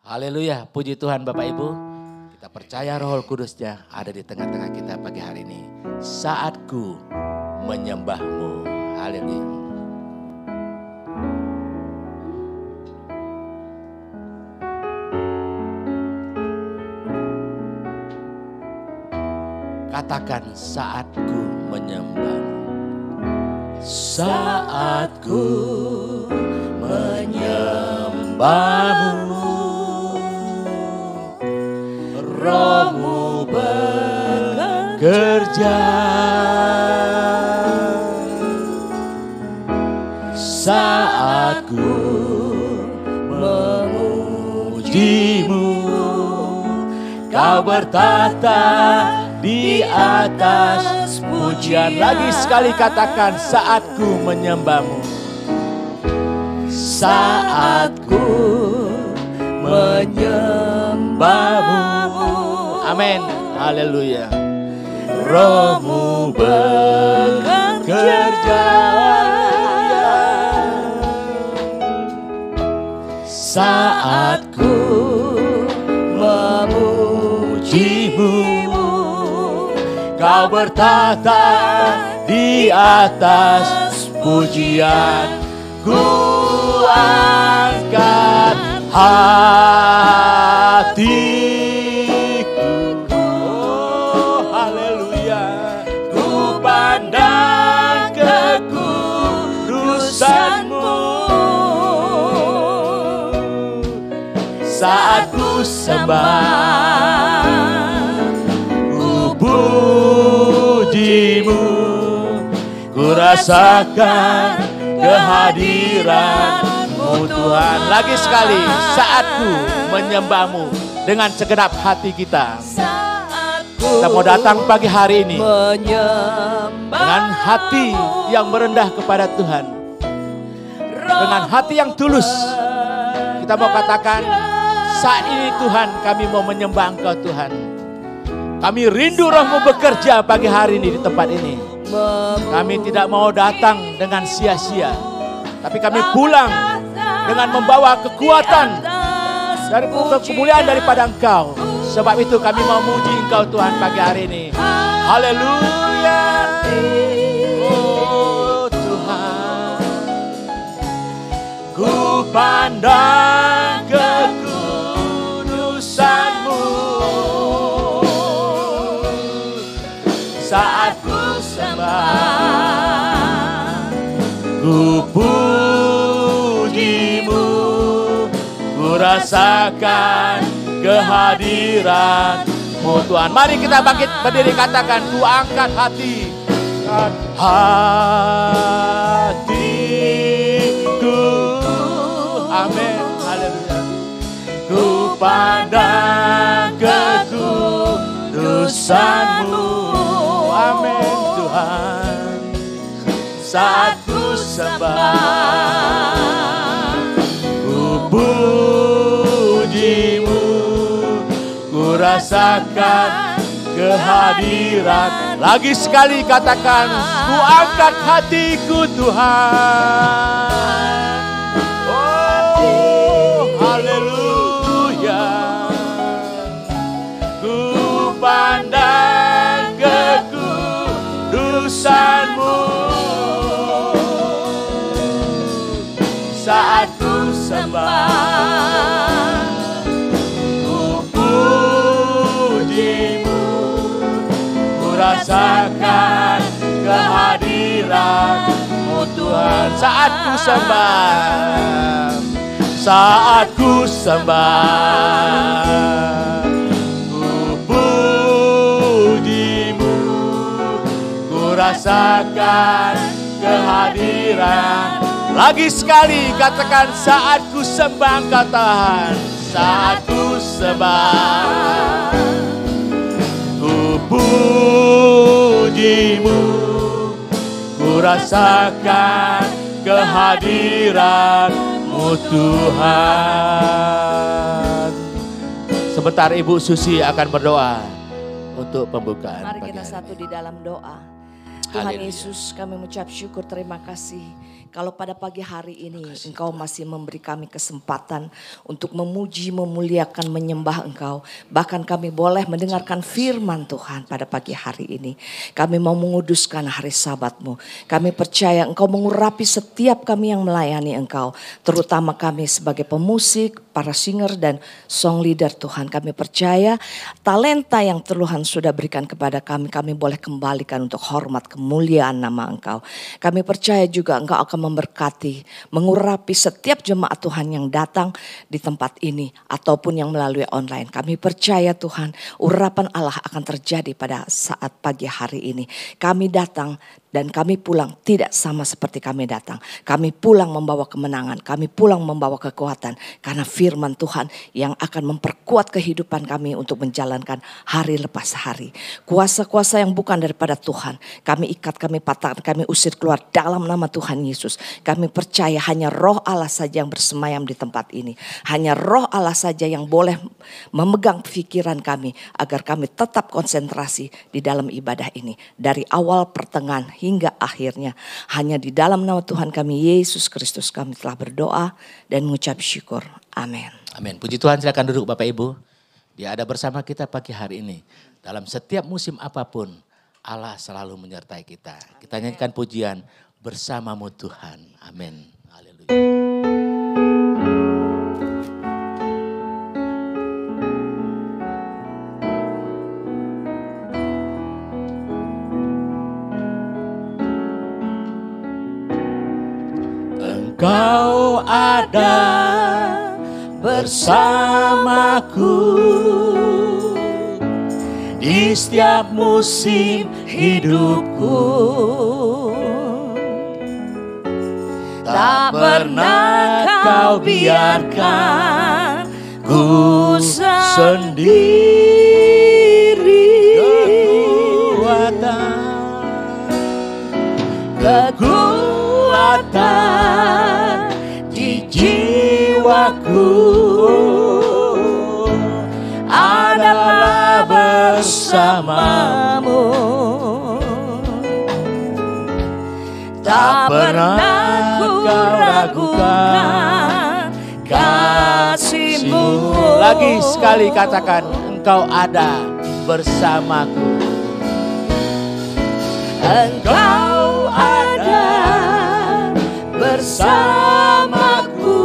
Haleluya, puji Tuhan Bapak Ibu. Kita percaya Roh Kudusnya ada di tengah-tengah kita pagi hari ini. Saatku menyembahmu. Haleluya. Katakan saatku menyembahmu. Saatku menyembahmu. Rohmu bekerja. Saatku memujimu. Kau bertata di atas pujian. Lagi sekali katakan saatku menyembahmu. Saatku menyembahmu. Amin. Haleluya. Rohmu bekerja. Saatku memujimu. Kau bertata di atas pujian. Ku angkat hatiku. Oh haleluya. Ku pandang kekudusanmu. Saat ku sembah, ku pujimu. Ku rasakan kehadiran-Mu Tuhan. Lagi sekali, saatku menyembahmu dengan segenap hati kita. Kita mau datang pagi hari ini dengan hati yang merendah kepada Tuhan. Dengan hati yang tulus. Kita mau katakan, saat ini Tuhan kami mau menyembah Engkau Tuhan. Kami rindu Roh-Mu bekerja pagi hari ini di tempat ini. Kami tidak mau datang dengan sia-sia. Tapi kami pulang dengan membawa kekuatan dari kemuliaan daripada Engkau. Sebab itu kami mau muji Engkau Tuhan pagi hari ini. Haleluya. Oh Tuhan. Ku pandang kekudusan-Mu. Saat ku sembah, ku pujimu. Ku rasakan kehadiran-Mu Tuhan. Mari kita bangkit berdiri katakan, ku angkat hati. Hatiku. Amin. Haleluya. Ku pandang kekudusan-Mu. Amin Tuhan. Saat ku sembah, ku pujimu. Ku rasakan kehadiran. Lagi sekali katakan, ku angkat hatiku Tuhan. Oh haleluya. Ku pandang kekudusan-Mu. Saat ku sembah, ku pujimu. Ku rasakan kehadiran-Mu Tuhan. Saat ku sembah, saat ku sembah, ku pujimu. Ku rasakan kehadiran. Lagi sekali katakan, saat ku sembah Engkau Tuhan. Saat ku sembah, ku pujimu. Ku rasakan kehadiran-Mu Tuhan. Sebentar Ibu Susi akan berdoa untuk pembukaan. Mari kita satu di dalam doa. Tuhan Yesus, kami mengucap syukur, terima kasih. Kalau pada pagi hari ini Engkau masih memberi kami kesempatan untuk memuji, memuliakan, menyembah Engkau. Bahkan kami boleh mendengarkan firman Tuhan pada pagi hari ini. Kami mau menguduskan hari Sabat-Mu. Kami percaya Engkau mengurapi setiap kami yang melayani Engkau. Terutama kami sebagai pemusik, para singer dan song leader Tuhan. Kami percaya talenta yang Tuhan sudah berikan kepada kami, kami boleh kembalikan untuk hormat kemuliaan nama Engkau. Kami percaya juga Engkau akan memberkati, mengurapi setiap jemaat Tuhan yang datang di tempat ini ataupun yang melalui online. Kami percaya Tuhan, urapan Allah akan terjadi pada saat pagi hari ini. Kami datang dan kami pulang tidak sama seperti kami datang. Kami pulang membawa kemenangan, kami pulang membawa kekuatan. Karena firman Tuhan yang akan memperkuat kehidupan kami untuk menjalankan hari lepas hari. Kuasa-kuasa yang bukan daripada Tuhan, kami ikat, kami patahkan, kami usir keluar dalam nama Tuhan Yesus. Kami percaya hanya roh Allah saja yang bersemayam di tempat ini. Hanya roh Allah saja yang boleh memegang pikiran kami agar kami tetap konsentrasi di dalam ibadah ini. Dari awal pertengahan hingga akhirnya. Hanya di dalam nama Tuhan kami Yesus Kristus kami telah berdoa dan mengucap syukur. Amin. Amin. Puji Tuhan, silakan duduk Bapak Ibu. Dia ada bersama kita pagi hari ini. Dalam setiap musim apapun, Allah selalu menyertai kita. Kita nyanyikan pujian bersamamu Tuhan. Amin. Haleluya. Engkau ada bersamaku di setiap musim hidupku. Tak pernah kau biarkan ku sendiri. Kekuatan di jiwaku adalah bersamamu. Tak pernah ku ragukan kasih-Mu. Lagi sekali katakan, Engkau ada bersamaku. Engkau ada bersamaku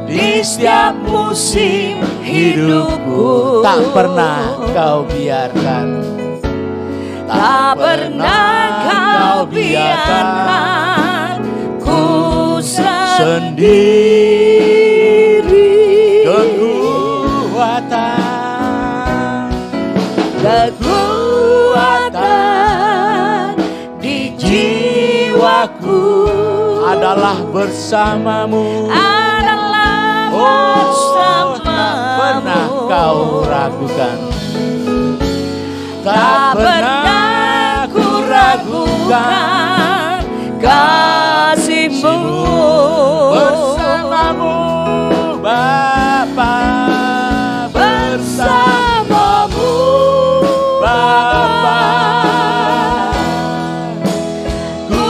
di setiap musim hidupku. Tak pernah kau biarkan, tak pernah kau biarkan ku sendiri. Kekuatan di jiwaku adalah bersamamu. Adalah bersamamu. Tak pernah kau ragukan, tak pernah ku ragukan kasih-Mu. Bersamamu Bapa, bersamamu Bapa, ku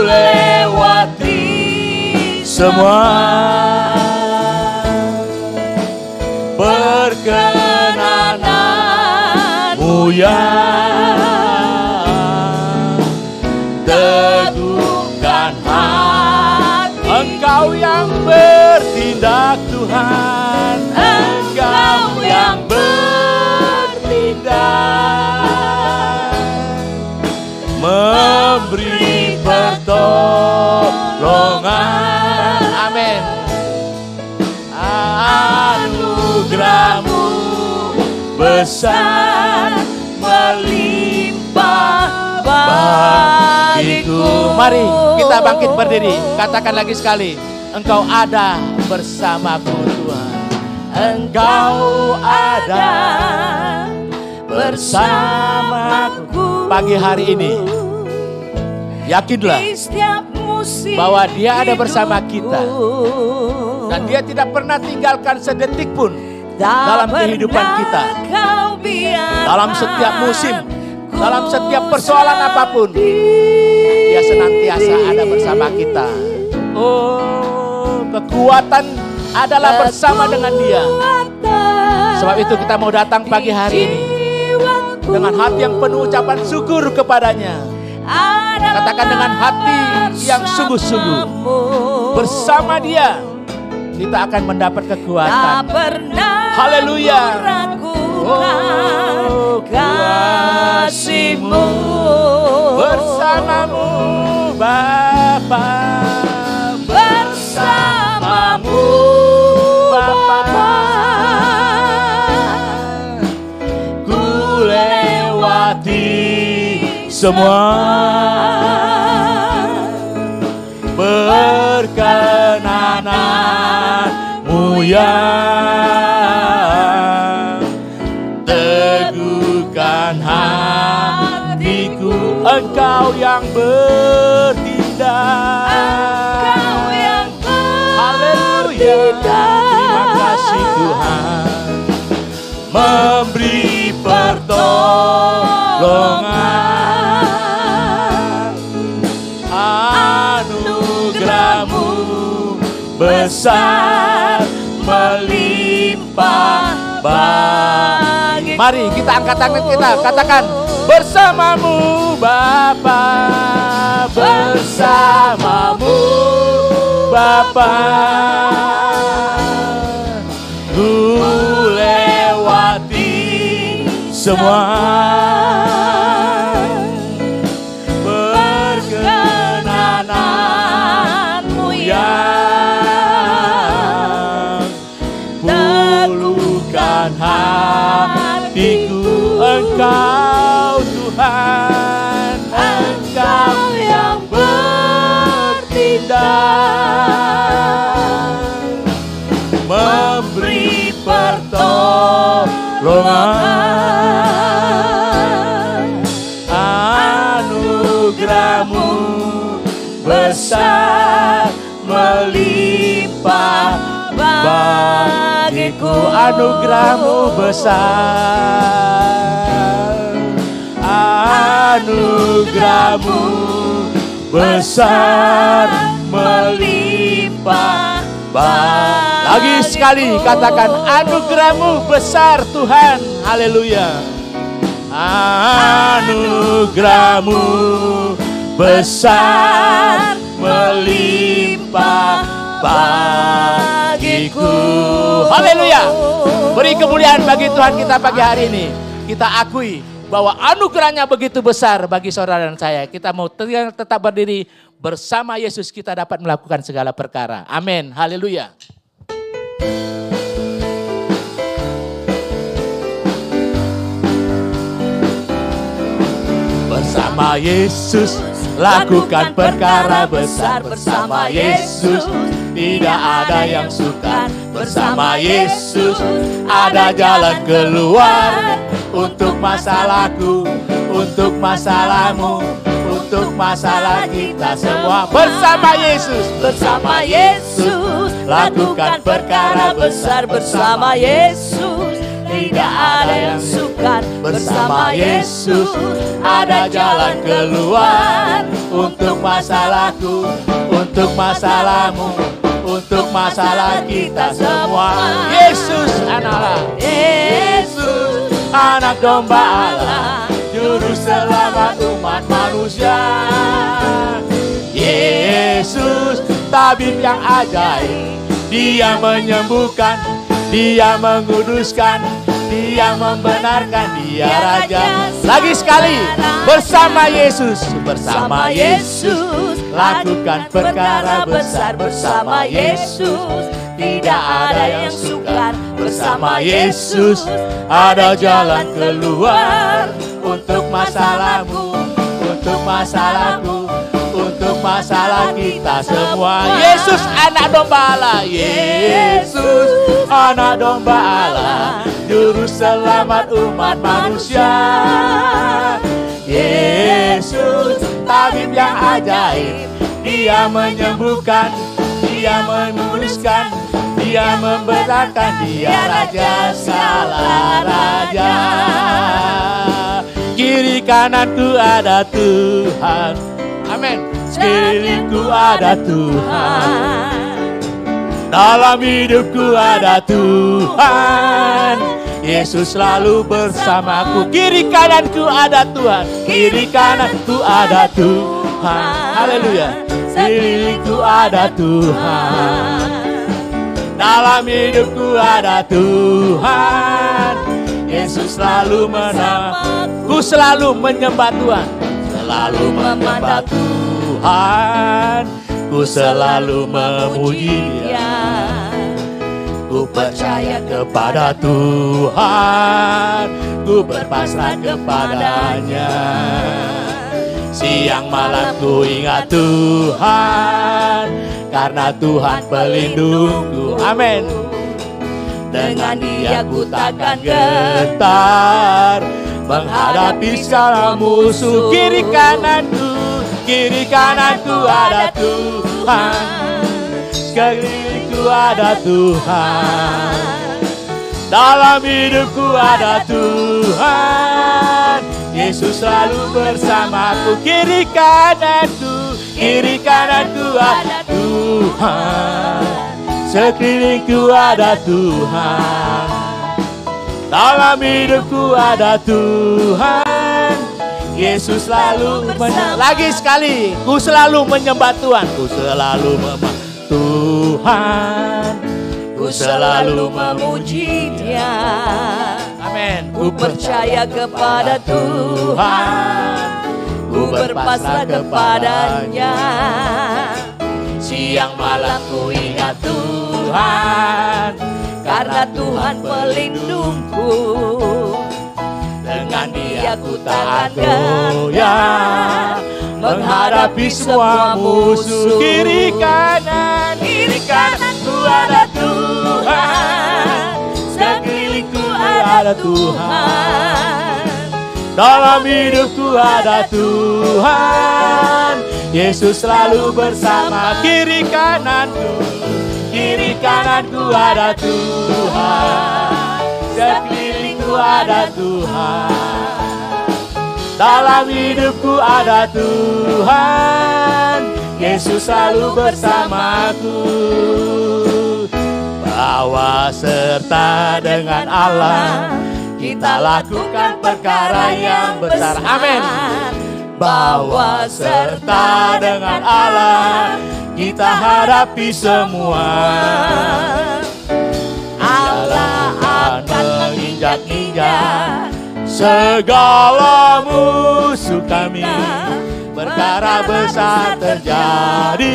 lewati semua perkenananmu yang teguhkan hati. Engkau yang bertindak Tuhan, Engkau yang bertindak, memberi pertolongan. Amin. Anugerah-Mu besar melimpah bagiku. Mari kita bangkit berdiri. Katakan lagi sekali, Engkau ada bersamaku Tuhan. Engkau ada bersamaku. Pagi hari ini yakinlah bahwa Dia ada bersama kita. Dan Dia tidak pernah tinggalkan sedetik pun dalam kehidupan kita. Dalam setiap musim, dalam setiap persoalan apapun, Dia senantiasa ada bersama kita. Oh, kekuatan adalah bersama dengan Dia. Sebab itu kita mau datang pagi hari ini dengan hati yang penuh ucapan syukur kepadanya. Katakan dengan hati yang sungguh-sungguh, bersama Dia kita akan mendapat kekuatan. Haleluya. Oh, kasih-Mu bersamamu Bapa, bersamamu Bapa. Ku lewati semua, berkenanan-Mu yang teguhkan hatiku. Engkau yang bertindak, haleluya. Terima kasih Tuhan, memberi pertolongan. Anugerah-Mu besar melimpah bagi. Mari kita angkat tangan kita, katakan bersamamu Bapa, bersamamu Bapa. Ku lewati semua, berkenanan-Mu yang pulihkan hatiku. Engkau Tuhan, Engkau yang bertindak, memberi pertolongan. Anugerah-Mu besar melimpah bagiku. Anugerah-Mu besar, anugerah-Mu besar melimpah bagiku. Lagi sekali katakan anugerah-Mu besar Tuhan. Haleluya. Anugerah-Mu besar melimpah bagiku. Haleluya. Beri kemuliaan bagi Tuhan kita pagi hari ini. Kita akui bahwa anugerahnya begitu besar bagi saudara dan saya. Kita mau tetap berdiri bersama Yesus, kita dapat melakukan segala perkara. Amin. Haleluya. Bersama Yesus lakukan perkara besar. Bersama Yesus tidak ada yang sukar. Bersama Yesus ada jalan keluar. Untuk masalahku, untuk masalahmu, untuk masalah kita semua. Bersama Yesus, bersama Yesus lakukan perkara besar. Bersama Yesus tidak ada yang sukar. Bersama Yesus ada jalan keluar. Untuk masalahku, untuk masalahmu, untuk masalah kita semua. Yesus anak Allah, Yesus anak domba Allah, juru selamat umat manusia. Yesus tabib yang ajaib, Dia menyembuhkan, Dia menguduskan, Dia membenarkan, Dia Raja. Lagi sekali, bersama Yesus, bersama Yesus lakukan perkara besar. Bersama Yesus tidak ada yang sukar. Bersama Yesus ada jalan keluar. Untuk masalahmu, untuk masalahku, untuk masalah kita semua. Yesus anak domba Allah, Yesus anak domba Allah, juru selamat umat manusia. Yesus tabib yang ajaib, Dia menyembuhkan, Dia menguduskan, Dia membenarkan, Dia Raja segala raja. Kiri kananku ada Tuhan. Amin. sekelilingku ada Tuhan. Dalam hidupku ada Tuhan, Yesus selalu bersamaku. Kiri kananku ada Tuhan, kiri kananku ada Tuhan. Haleluya. Sekelilingku ada Tuhan. Dalam hidupku ada Tuhan, Yesus selalu menyembah. Ku selalu menyembah Tuhan, selalu menyembah Tuhan. Ku selalu memuji Dia. Ku percaya kepada Tuhan, ku berpasrah kepadanya. Siang malam ku ingat Tuhan, karena Tuhan pelindungku. Amin. Dengan Dia ku takkan gentar menghadapi segala musuh. Kiri kananku ada Tuhan, sekelilingku ada Tuhan. Dalam hidupku ada Tuhan, Yesus selalu bersamaku. Kiri kananku ada Tuhan, sekelilingku ada Tuhan. Dalam hidupku ada Tuhan, Yesus selalu menyembah. Lagi sekali, ku selalu menyembah Tuhan. Ku selalu menyembah Tuhan, ku selalu memuji Dia. Amin. Ku percaya kepada Tuhan, ku berpasrah kepadanya. Siang malam ku ingat Tuhan, karena Tuhan pelindungku. Dengan Dia ku takkan goyah menghadapi semua musuh. Kiri kananku ada Tuhan, sekelilingku ada Tuhan. Dalam hidupku ada Tuhan, Yesus selalu bersama. Kiri kananku ada Tuhan, sekelilingku ada Tuhan. Dalam hidupku ada Tuhan, Yesus selalu bersamaku. Bawa serta dengan Allah, kita lakukan perkara yang besar. Amin. Bawa serta dengan Allah, kita hadapi semua. Allah akan menginjak-injak segala musuh kami. Perkara besar terjadi.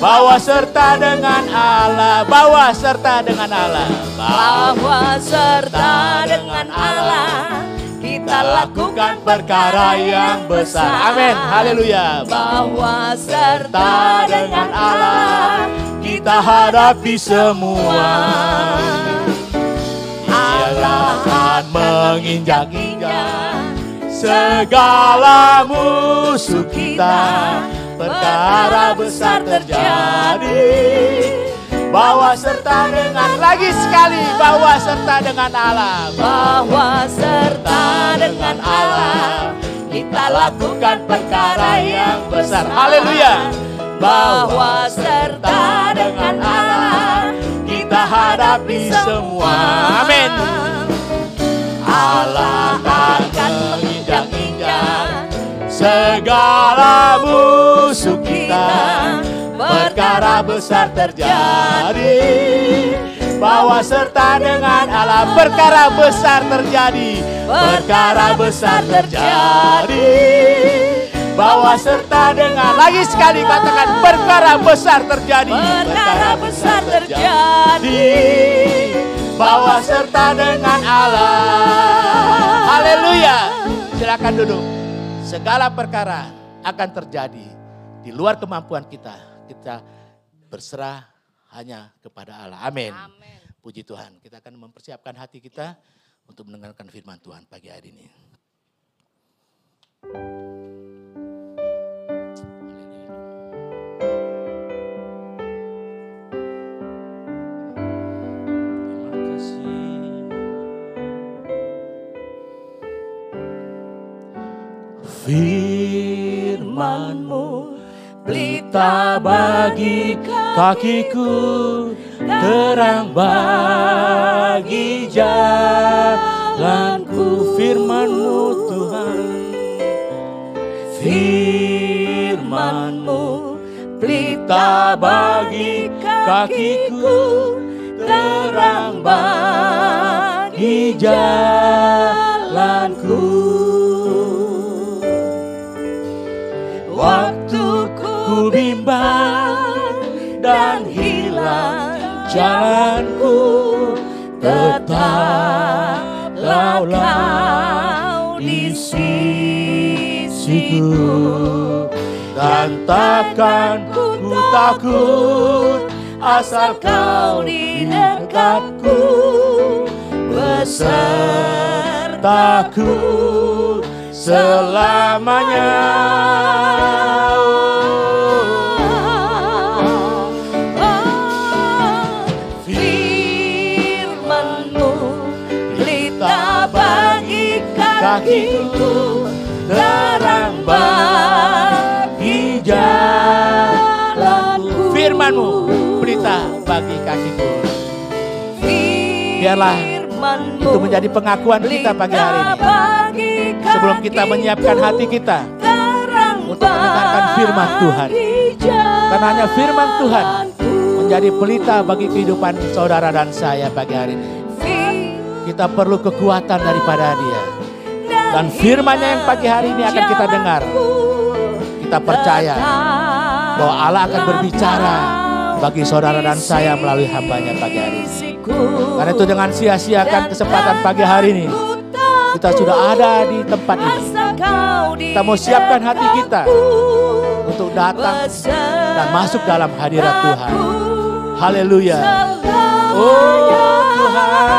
Bawa serta dengan Allah, bawa serta dengan Allah, bawa serta dengan Allah. Kita lakukan perkara yang besar. Amin. Haleluya. Bawa serta dengan Allah, kita hadapi semua. Allah akan menginjak-injak segala musuh kita. Perkara besar terjadi. Bawa serta dengan, lagi sekali, bawa serta dengan Allah. Bawa serta dengan Allah, kita lakukan perkara yang besar. Haleluya. Bawa serta dengan Allah, kita hadapi semua. Amin. Allah akan menginjak-injak segala musuh kita. Perkara besar terjadi. Bawa serta dengan Allah, perkara besar terjadi. Perkara besar terjadi. Bawa serta dengan, lagi sekali katakan, perkara besar terjadi. Perkara besar terjadi. Bawa serta dengan Allah. Haleluya. Silakan duduk. Segala perkara akan terjadi di luar kemampuan kita. Kita berserah hanya kepada Allah. Amin. Amin. Puji Tuhan. Kita akan mempersiapkan hati kita untuk mendengarkan firman Tuhan pagi hari ini. Terima kasih. Firman-Mu pelita bagi kakiku, terang bagi jalanku. Firman-Mu Tuhan, Firman-Mu pelita bagi kakiku, terang bagi jalanku. Waktu ku bimbang dan hilang jalanku, tetaplah Kau di sisiku. Dan takkan ku takut asal Kau di dekatku, besertaku selamanya. Firman-Mu pelita bagi kakiku, terang bagi jalanku. Firman-Mu pelita bagi kakiku. Biarlah itu menjadi pengakuan kita pagi hari ini. Sebelum kita menyiapkan hati kita untuk mendengarkan firman Tuhan. Karena hanya firman Tuhan menjadi pelita bagi kehidupan saudara dan saya pagi hari ini. Kita perlu kekuatan daripada Dia. Dan firman-Nya yang pagi hari ini akan kita dengar. Kita percaya bahwa Allah akan berbicara bagi saudara dan saya melalui hamba-Nya pagi hari ini. Karena itu dengan sia-siakan kesempatan pagi hari ini, kita sudah ada di tempat ini. Kita mau siapkan hati kita untuk datang dan masuk dalam hadirat Tuhan. Haleluya. Oh Tuhan.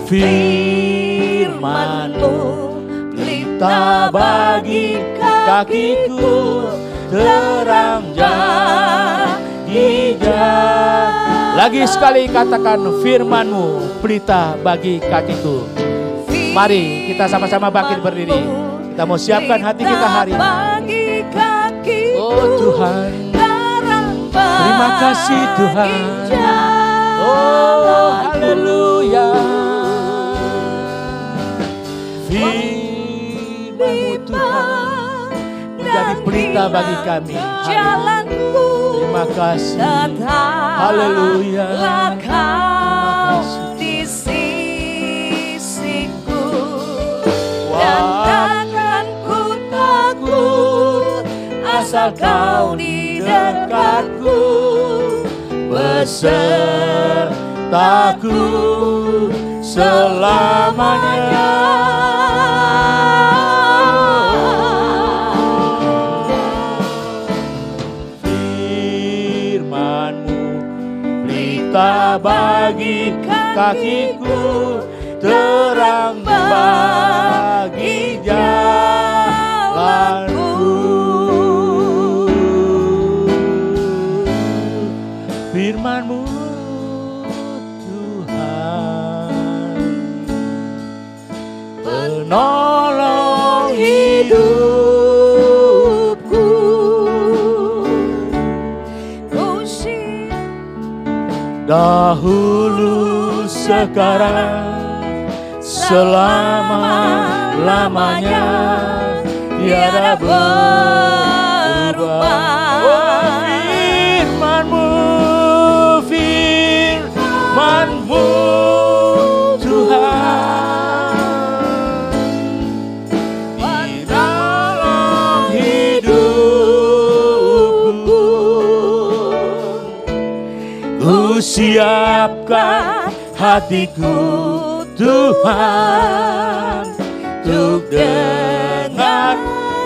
Firman-Mu pelita bagi kakiku, terang bagi jalanku. Lagi sekali katakan, Firman-Mu pelita bagi kakiku. Mari kita sama-sama bangkit berdiri. Kita mau siapkan hati kita hari ini. Oh Tuhan, terima kasih Tuhan. Oh haleluya. Firman-Mu Tuhan menjadi pelita bagi kami. Terima kasih. Haleluya. Di sisiku, dan takkan ku takut asal Kau di dekatku, besertaku selamanya. Pelita bagi kakiku, terang bagi jalanku. Firman-Mu Tuhan, penolong hidupku. Dahulu, sekarang, selama-lamanya, tiada berubah. Oh, Firman-Mu, Firman-Mu Tuhan, penolong hidupku. Ku siapkan hatiku Tuhan, untuk dengar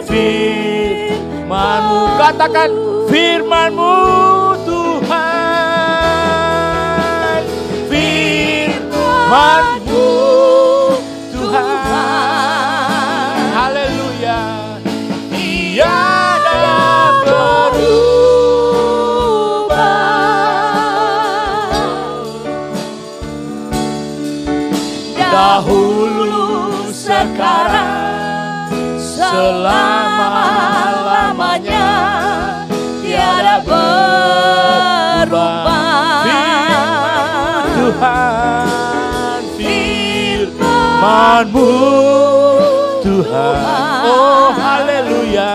firman-Mu. Katakan, firman-Mu Tuhan, firman-Mu Tuhan. Haleluya. Tiada berubah. Dahulu, sekarang, selama-lamanya tiada berubah. Tuhan, firman-Mu Tuhan, oh haleluya,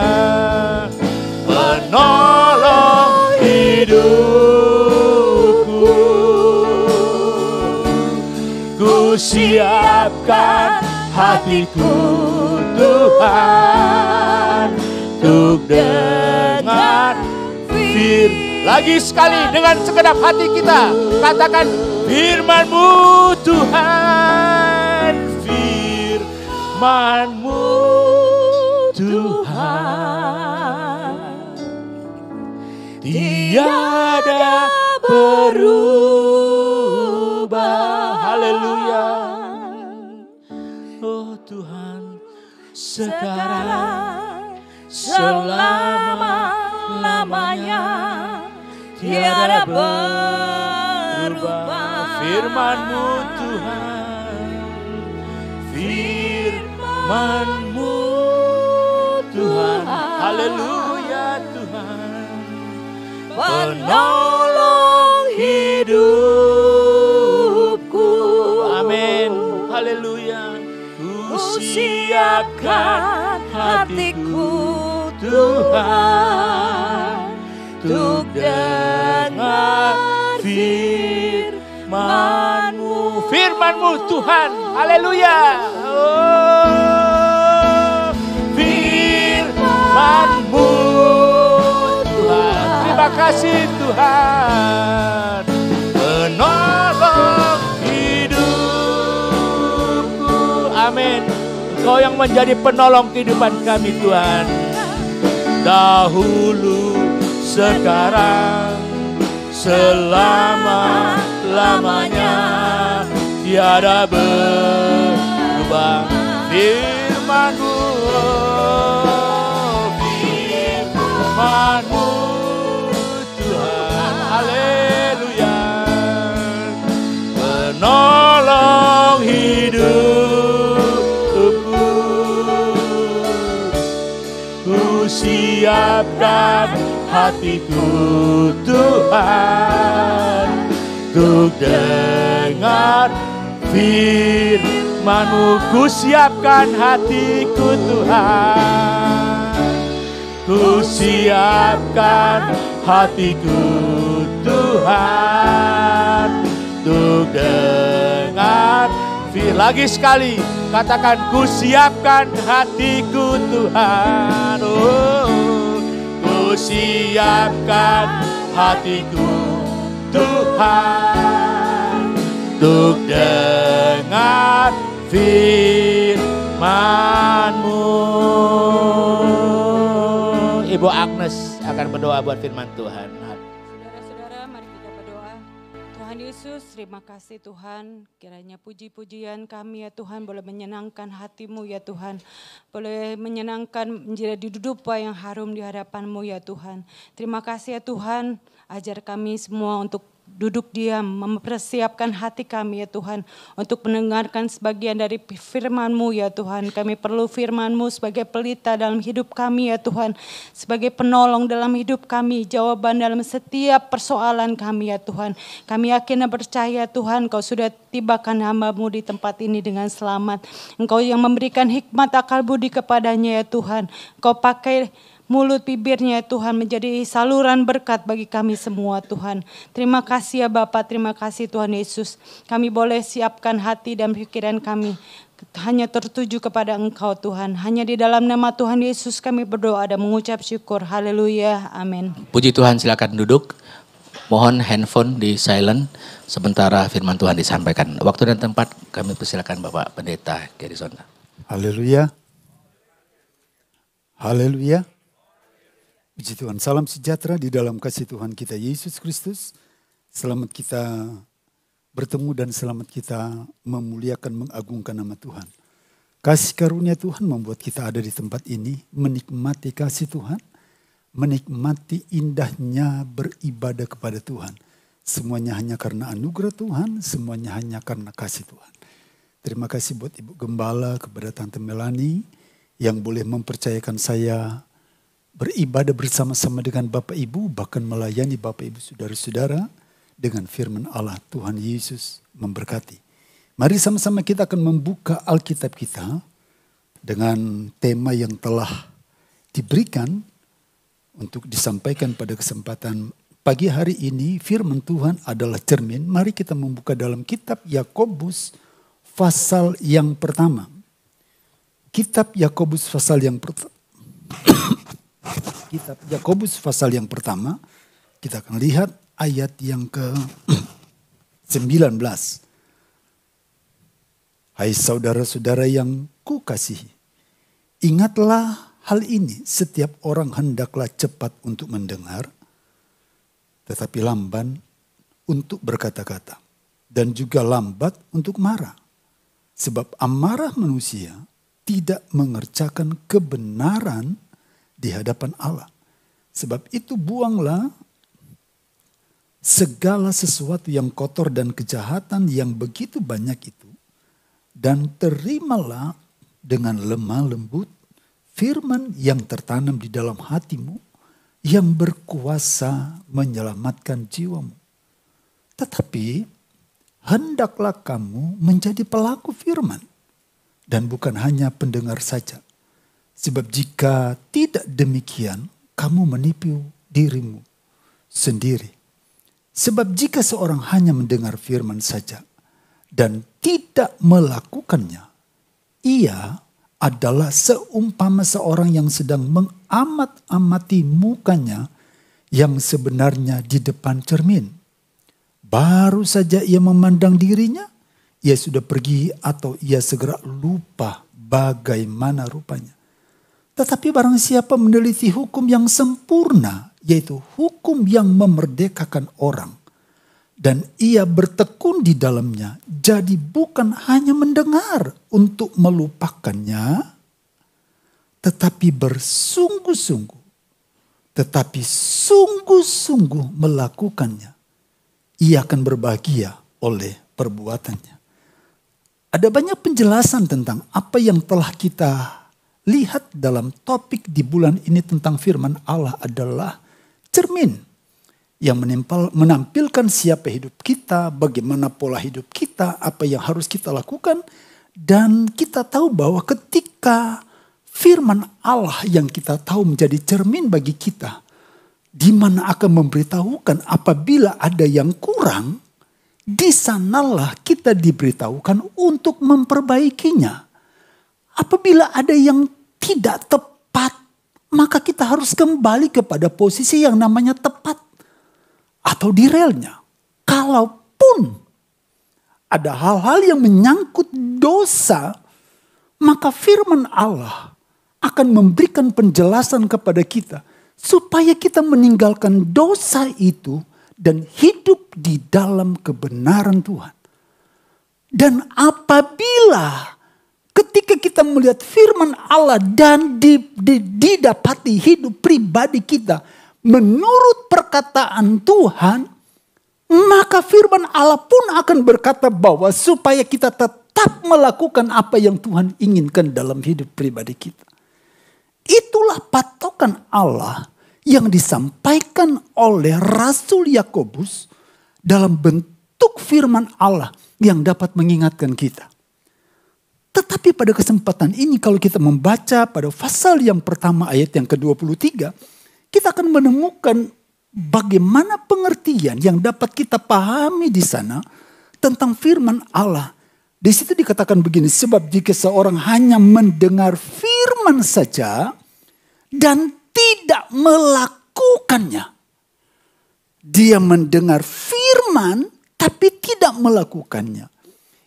penolong hidupku. Ku siapkan hatiku Tuhan, untuk dengar lagi sekali dengan segenap hati kita katakan firman-Mu Tuhan, firman-Mu Tuhan, tiada berubah. Haleluya. Oh Tuhan, sekarang selama-lamanya tiada berubah. Firman-Mu Tuhan, firman-Mu Tuhan, haleluya Tuhan, penolong hidupku. Amin, haleluya. Ku siapkan hatiku Tuhan, untuk dengar firman-Mu. Firman-Mu Tuhan, haleluya. Oh, firman-Mu Tuhan, terima kasih Tuhan, penolong hidupku. Amin. Engkau yang menjadi penolong kehidupan kami Tuhan, dahulu, sekarang, selama-lamanya tiada berubah. Firman-Mu, firman-Mu Tuhan, haleluya, penolong hidupku. Ku siapkan hatiku Tuhan, untuk dengar firman-Mu. Ku siapkan hatiku Tuhan, ku siapkan hatiku Tuhan, untuk dengar lagi sekali katakan ku siapkan hatiku Tuhan. Oh, ku siapkan hatiku Tuhan, untuk dengar firman-Mu. Ibu Agnes akan berdoa buat firman Tuhan. Saudara-saudara, mari kita berdoa. Tuhan Yesus, terima kasih Tuhan. Kiranya puji-pujian kami ya Tuhan boleh menyenangkan hati-Mu ya Tuhan. Boleh menyenangkan menjadi dudupa yang harum di hadapan-Mu ya Tuhan. Terima kasih ya Tuhan, ajar kami semua untuk duduk diam, mempersiapkan hati kami ya Tuhan, untuk mendengarkan sebagian dari firman-Mu ya Tuhan. Kami perlu firman-Mu sebagai pelita dalam hidup kami ya Tuhan, sebagai penolong dalam hidup kami, jawaban dalam setiap persoalan kami ya Tuhan. Kami yakin dan percaya Tuhan, Kau sudah tibakan hamba-Mu di tempat ini dengan selamat. Engkau yang memberikan hikmat akal budi kepadanya ya Tuhan. Kau pakai mulut bibirnya ya Tuhan menjadi saluran berkat bagi kami semua Tuhan. Terima kasih ya Bapa, terima kasih Tuhan Yesus. Kami boleh siapkan hati dan pikiran kami hanya tertuju kepada Engkau Tuhan. Hanya di dalam nama Tuhan Yesus kami berdoa dan mengucap syukur. Haleluya, amin. Puji Tuhan, silakan duduk. Mohon handphone di silent sementara firman Tuhan disampaikan. Waktu dan tempat kami persilakan Bapak Pendeta Gerison. Haleluya. Haleluya. Puji Tuhan, salam sejahtera di dalam kasih Tuhan kita Yesus Kristus. Selamat kita bertemu dan selamat kita memuliakan, mengagungkan nama Tuhan. Kasih karunia Tuhan membuat kita ada di tempat ini, menikmati kasih Tuhan, menikmati indahnya beribadah kepada Tuhan. Semuanya hanya karena anugerah Tuhan, semuanya hanya karena kasih Tuhan. Terima kasih buat Ibu Gembala, kepada Tante Melani, yang boleh mempercayakan saya beribadah bersama-sama dengan Bapak Ibu, bahkan melayani Bapak Ibu saudara-saudara dengan firman Allah. Tuhan Yesus memberkati. Mari sama-sama kita akan membuka Alkitab kita dengan tema yang telah diberikan untuk disampaikan pada kesempatan pagi hari ini. Firman Tuhan adalah cermin. Mari kita membuka dalam kitab Yakobus pasal yang pertama. Kitab Yakobus pasal yang pertama. Kitab Yakobus pasal yang pertama. Kita akan lihat ayat yang ke-19. Hai saudara-saudara yang kukasihi, ingatlah hal ini, setiap orang hendaklah cepat untuk mendengar, tetapi lamban untuk berkata-kata, dan juga lambat untuk marah. Sebab amarah manusia tidak mengerjakan kebenaran di hadapan Allah. Sebab itu buanglah segala sesuatu yang kotor dan kejahatan yang begitu banyak itu, dan terimalah dengan lemah lembut firman yang tertanam di dalam hatimu, yang berkuasa menyelamatkan jiwamu. Tetapi hendaklah kamu menjadi pelaku firman dan bukan hanya pendengar saja. Sebab jika tidak demikian, kamu menipu dirimu sendiri. Sebab jika seorang hanya mendengar firman saja dan tidak melakukannya, ia adalah seumpama seorang yang sedang mengamat-amati mukanya yang sebenarnya di depan cermin. Baru saja ia memandang dirinya, ia sudah pergi atau ia segera lupa bagaimana rupanya. Tetapi barang siapa meneliti hukum yang sempurna, yaitu hukum yang memerdekakan orang, dan ia bertekun di dalamnya, jadi bukan hanya mendengar untuk melupakannya, tetapi bersungguh-sungguh, tetapi sungguh-sungguh melakukannya, ia akan berbahagia oleh perbuatannya. Ada banyak penjelasan tentang apa yang telah kita lihat dalam topik di bulan ini tentang firman Allah adalah cermin yang menampilkan siapa hidup kita, bagaimana pola hidup kita, apa yang harus kita lakukan. Dan kita tahu bahwa ketika firman Allah yang kita tahu menjadi cermin bagi kita, di mana akan memberitahukan apabila ada yang kurang, di sanalah kita diberitahukan untuk memperbaikinya. Apabila ada yang tidak tepat, maka kita harus kembali kepada posisi yang namanya tepat atau di relnya. Kalaupun ada hal-hal yang menyangkut dosa, maka firman Allah akan memberikan penjelasan kepada kita supaya kita meninggalkan dosa itu dan hidup di dalam kebenaran Tuhan. Dan apabila ketika kita melihat firman Allah dan didapati hidup pribadi kita menurut perkataan Tuhan, maka firman Allah pun akan berkata bahwa supaya kita tetap melakukan apa yang Tuhan inginkan dalam hidup pribadi kita. Itulah patokan Allah yang disampaikan oleh Rasul Yakobus dalam bentuk firman Allah yang dapat mengingatkan kita. Tetapi pada kesempatan ini kalau kita membaca pada pasal yang pertama ayat yang ke-23, kita akan menemukan bagaimana pengertian yang dapat kita pahami di sana tentang firman Allah. Di situ dikatakan begini, sebab jika seorang hanya mendengar firman saja dan tidak melakukannya. Dia mendengar firman tapi tidak melakukannya.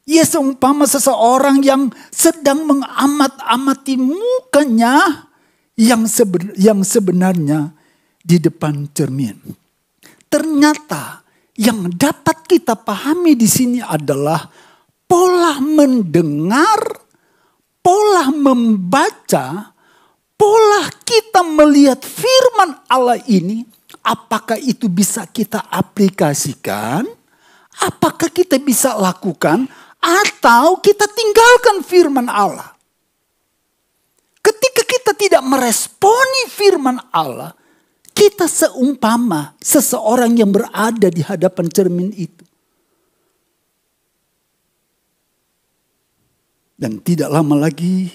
Ia seumpama seseorang yang sedang mengamat-amati mukanya yang sebenarnya di depan cermin. Ternyata yang dapat kita pahami di sini adalah pola mendengar, pola membaca, pola kita melihat firman Allah ini, apakah itu bisa kita aplikasikan, apakah kita bisa lakukan, atau kita tinggalkan firman Allah. Ketika tidak meresponi firman Allah, kita seumpama seseorang yang berada di hadapan cermin itu. Dan tidak lama lagi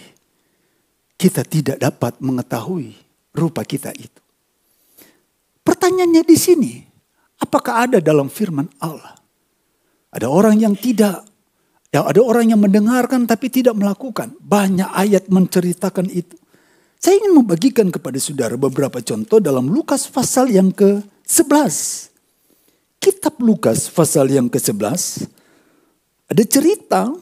kita tidak dapat mengetahui rupa kita itu. Pertanyaannya di sini, apakah ada dalam firman Allah? Ada orang yang tidak, ada orang yang mendengarkan tapi tidak melakukan. Banyak ayat menceritakan itu. Saya ingin membagikan kepada saudara beberapa contoh dalam Lukas pasal yang ke-11. Kitab Lukas pasal yang ke-11 ada cerita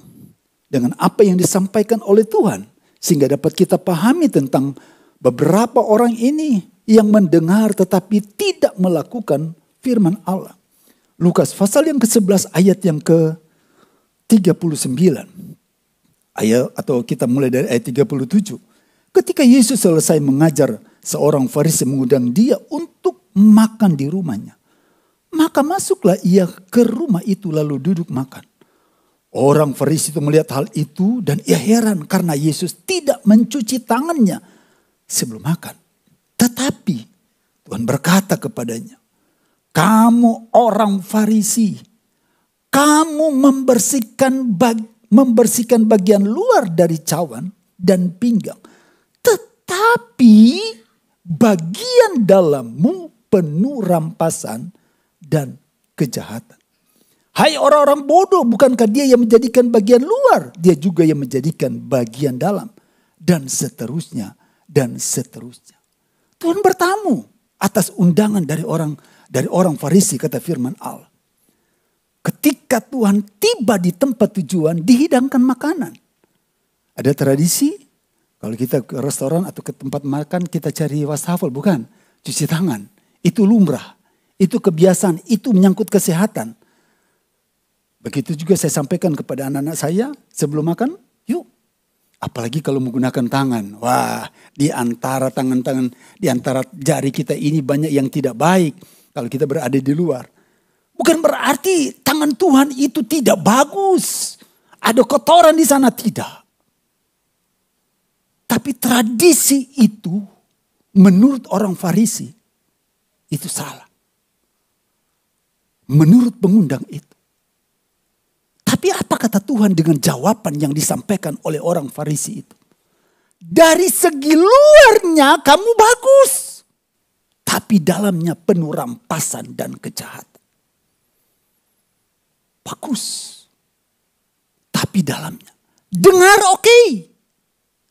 dengan apa yang disampaikan oleh Tuhan. Sehingga dapat kita pahami tentang beberapa orang ini yang mendengar tetapi tidak melakukan firman Allah. Lukas pasal yang ke-11 ayat yang ke-39. Ayat atau kita mulai dari ayat 37. Ketika Yesus selesai mengajar, seorang Farisi mengundang dia untuk makan di rumahnya. Maka masuklah ia ke rumah itu lalu duduk makan. Orang Farisi itu melihat hal itu dan ia heran karena Yesus tidak mencuci tangannya sebelum makan. Tetapi Tuhan berkata kepadanya, "Kamu orang Farisi, kamu membersihkan bagian luar dari cawan dan pinggang. Tetapi bagian dalammu penuh rampasan dan kejahatan. Hai orang-orang bodoh, bukankah dia yang menjadikan bagian luar? Dia juga yang menjadikan bagian dalam." Dan seterusnya, dan seterusnya. Tuhan bertamu atas undangan dari orang Farisi, kata firman Allah. Ketika Tuhan tiba di tempat tujuan, dihidangkan makanan. Ada tradisi, kalau kita ke restoran atau ke tempat makan, kita cari wastafel, bukan? Cuci tangan. Itu lumrah, itu kebiasaan, itu menyangkut kesehatan. Begitu juga saya sampaikan kepada anak-anak saya sebelum makan, yuk. Apalagi kalau menggunakan tangan. Wah, di antara tangan-tangan, di antara jari kita ini banyak yang tidak baik kalau kita berada di luar. Bukan berarti tangan Tuhan itu tidak bagus. Ada kotoran di sana, tidak. Tapi tradisi itu menurut orang Farisi itu salah. Menurut pengundang itu. Tapi apa kata Tuhan dengan jawaban yang disampaikan oleh orang Farisi itu? Dari segi luarnya kamu bagus. Tapi dalamnya penuh rampasan dan kejahatan. Bagus. Tapi dalamnya. Dengar oke.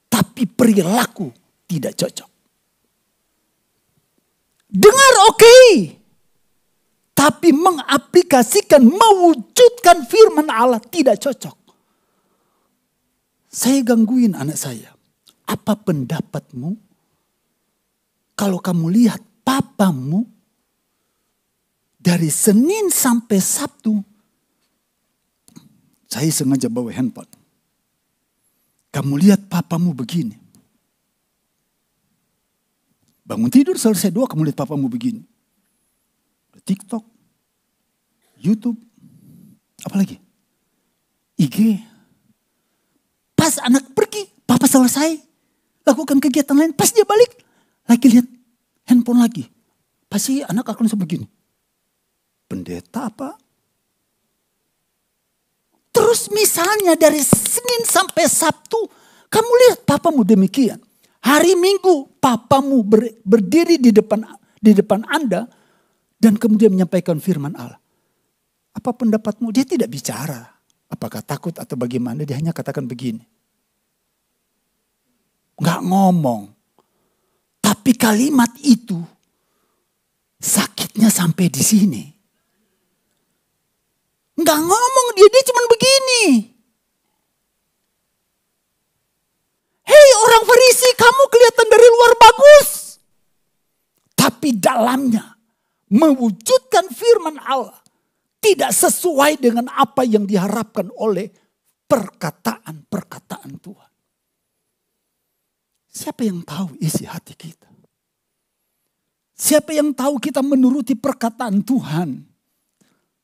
Tapi perilaku tidak cocok. Dengar oke. Tapi mengaplikasikan, mewujudkan firman Allah tidak cocok. Saya gangguin anak saya. Apa pendapatmu kalau kamu lihat papamu dari Senin sampai Sabtu? Saya sengaja bawa handphone. Kamu lihat papamu begini. Bangun tidur selesai doa, kamu lihat papamu begini. TikTok, YouTube, apalagi IG. Pas anak pergi, papa selesai lakukan kegiatan lain. Pas dia balik, lagi lihat handphone lagi. Pasti anak akan sebegini. Pendeta apa? Terus misalnya dari Senin sampai Sabtu, kamu lihat papamu demikian. Hari Minggu papamu berdiri di depan Anda dan kemudian menyampaikan firman Allah. Apa pendapatmu? Dia tidak bicara. Apakah takut atau bagaimana? Dia hanya katakan begini. Nggak ngomong. Tapi kalimat itu sakitnya sampai di sini. Nggak ngomong dia cuma begini. Hei orang Farisi, kamu kelihatan dari luar bagus. Tapi dalamnya mewujudkan firman Allah tidak sesuai dengan apa yang diharapkan oleh perkataan-perkataan Tuhan. Siapa yang tahu isi hati kita? Siapa yang tahu kita menuruti perkataan Tuhan?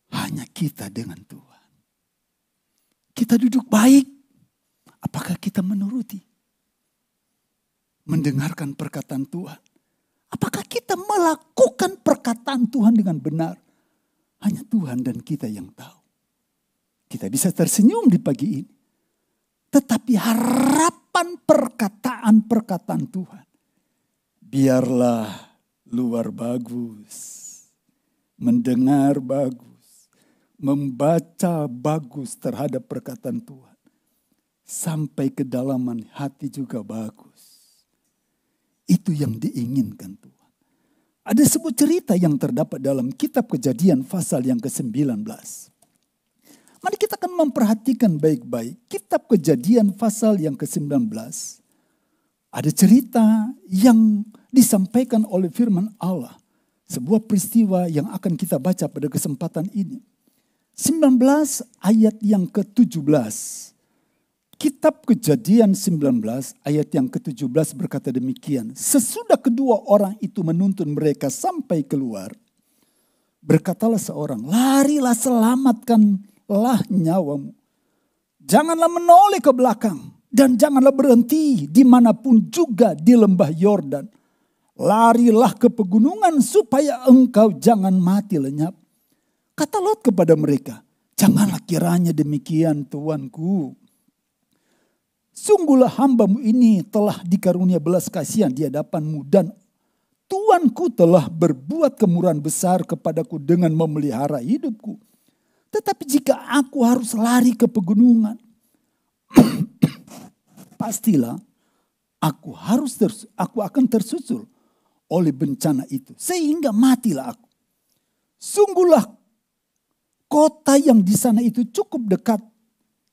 Hanya kita dengan Tuhan. Kita duduk baik. Apakah kita menuruti? mendengarkan perkataan Tuhan? Apakah kita melakukan perkataan Tuhan dengan benar? Hanya Tuhan dan kita yang tahu. Kita bisa tersenyum di pagi ini. Tetapi harapan perkataan-perkataan Tuhan. Biarlah luar bagus. Mendengar bagus. Membaca bagus terhadap perkataan Tuhan. Sampai kedalaman hati juga bagus. Itu yang diinginkan Tuhan. Ada sebuah cerita yang terdapat dalam kitab Kejadian pasal yang ke-19. Mari kita akan memperhatikan baik-baik kitab Kejadian pasal yang ke-19. Ada cerita yang disampaikan oleh firman Allah. Sebuah peristiwa yang akan kita baca pada kesempatan ini. 19 ayat yang ke-17. Kitab Kejadian 19 ayat yang ke-17 berkata demikian. Sesudah kedua orang itu menuntun mereka sampai keluar. Berkatalah seorang, larilah, selamatkanlah nyawamu. Janganlah menoleh ke belakang. Dan janganlah berhenti dimanapun juga di lembah Yordan. Larilah ke pegunungan supaya engkau jangan mati lenyap. Kata Lot kepada mereka, janganlah kiranya demikian tuanku. Sungguhlah hambamu ini telah dikarunia belas kasihan di hadapanmu dan tuanku telah berbuat kemurahan besar kepadaku dengan memelihara hidupku. Tetapi jika aku harus lari ke pegunungan, pastilah aku akan tersusul oleh bencana itu sehingga matilah aku. Sungguhlah kota yang di sana itu cukup dekat.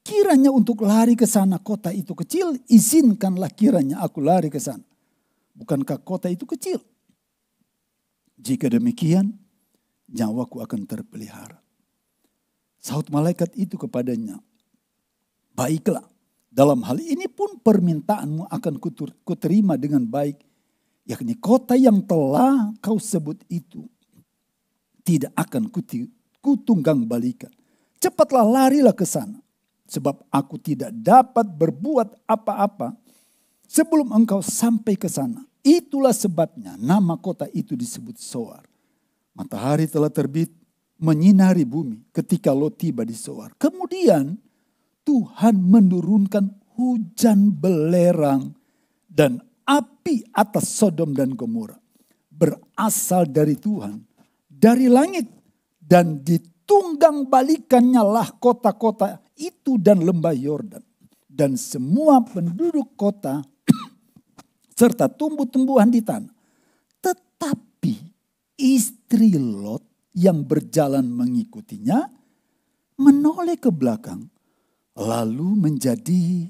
Kiranya untuk lari ke sana kota itu kecil, izinkanlah kiranya aku lari ke sana. Bukankah kota itu kecil? Jika demikian, nyawaku akan terpelihara. Sahut malaikat itu kepadanya, baiklah, dalam hal ini pun permintaanmu akan kuterima dengan baik. Yakni kota yang telah kau sebut itu tidak akan kutunggang balikan. Cepatlah larilah ke sana. Sebab aku tidak dapat berbuat apa-apa sebelum engkau sampai ke sana. Itulah sebabnya nama kota itu disebut Zoar. Matahari telah terbit menyinari bumi ketika Lot tiba di Zoar. Kemudian Tuhan menurunkan hujan belerang dan api atas Sodom dan Gomora. Berasal dari Tuhan, dari langit, dan ditunggang balikannya lah kota-kota itu dan lembah Yordan. Dan semua penduduk kota serta tumbuh-tumbuhan di tanah. Tetapi istri Lot yang berjalan mengikutinya menoleh ke belakang lalu menjadi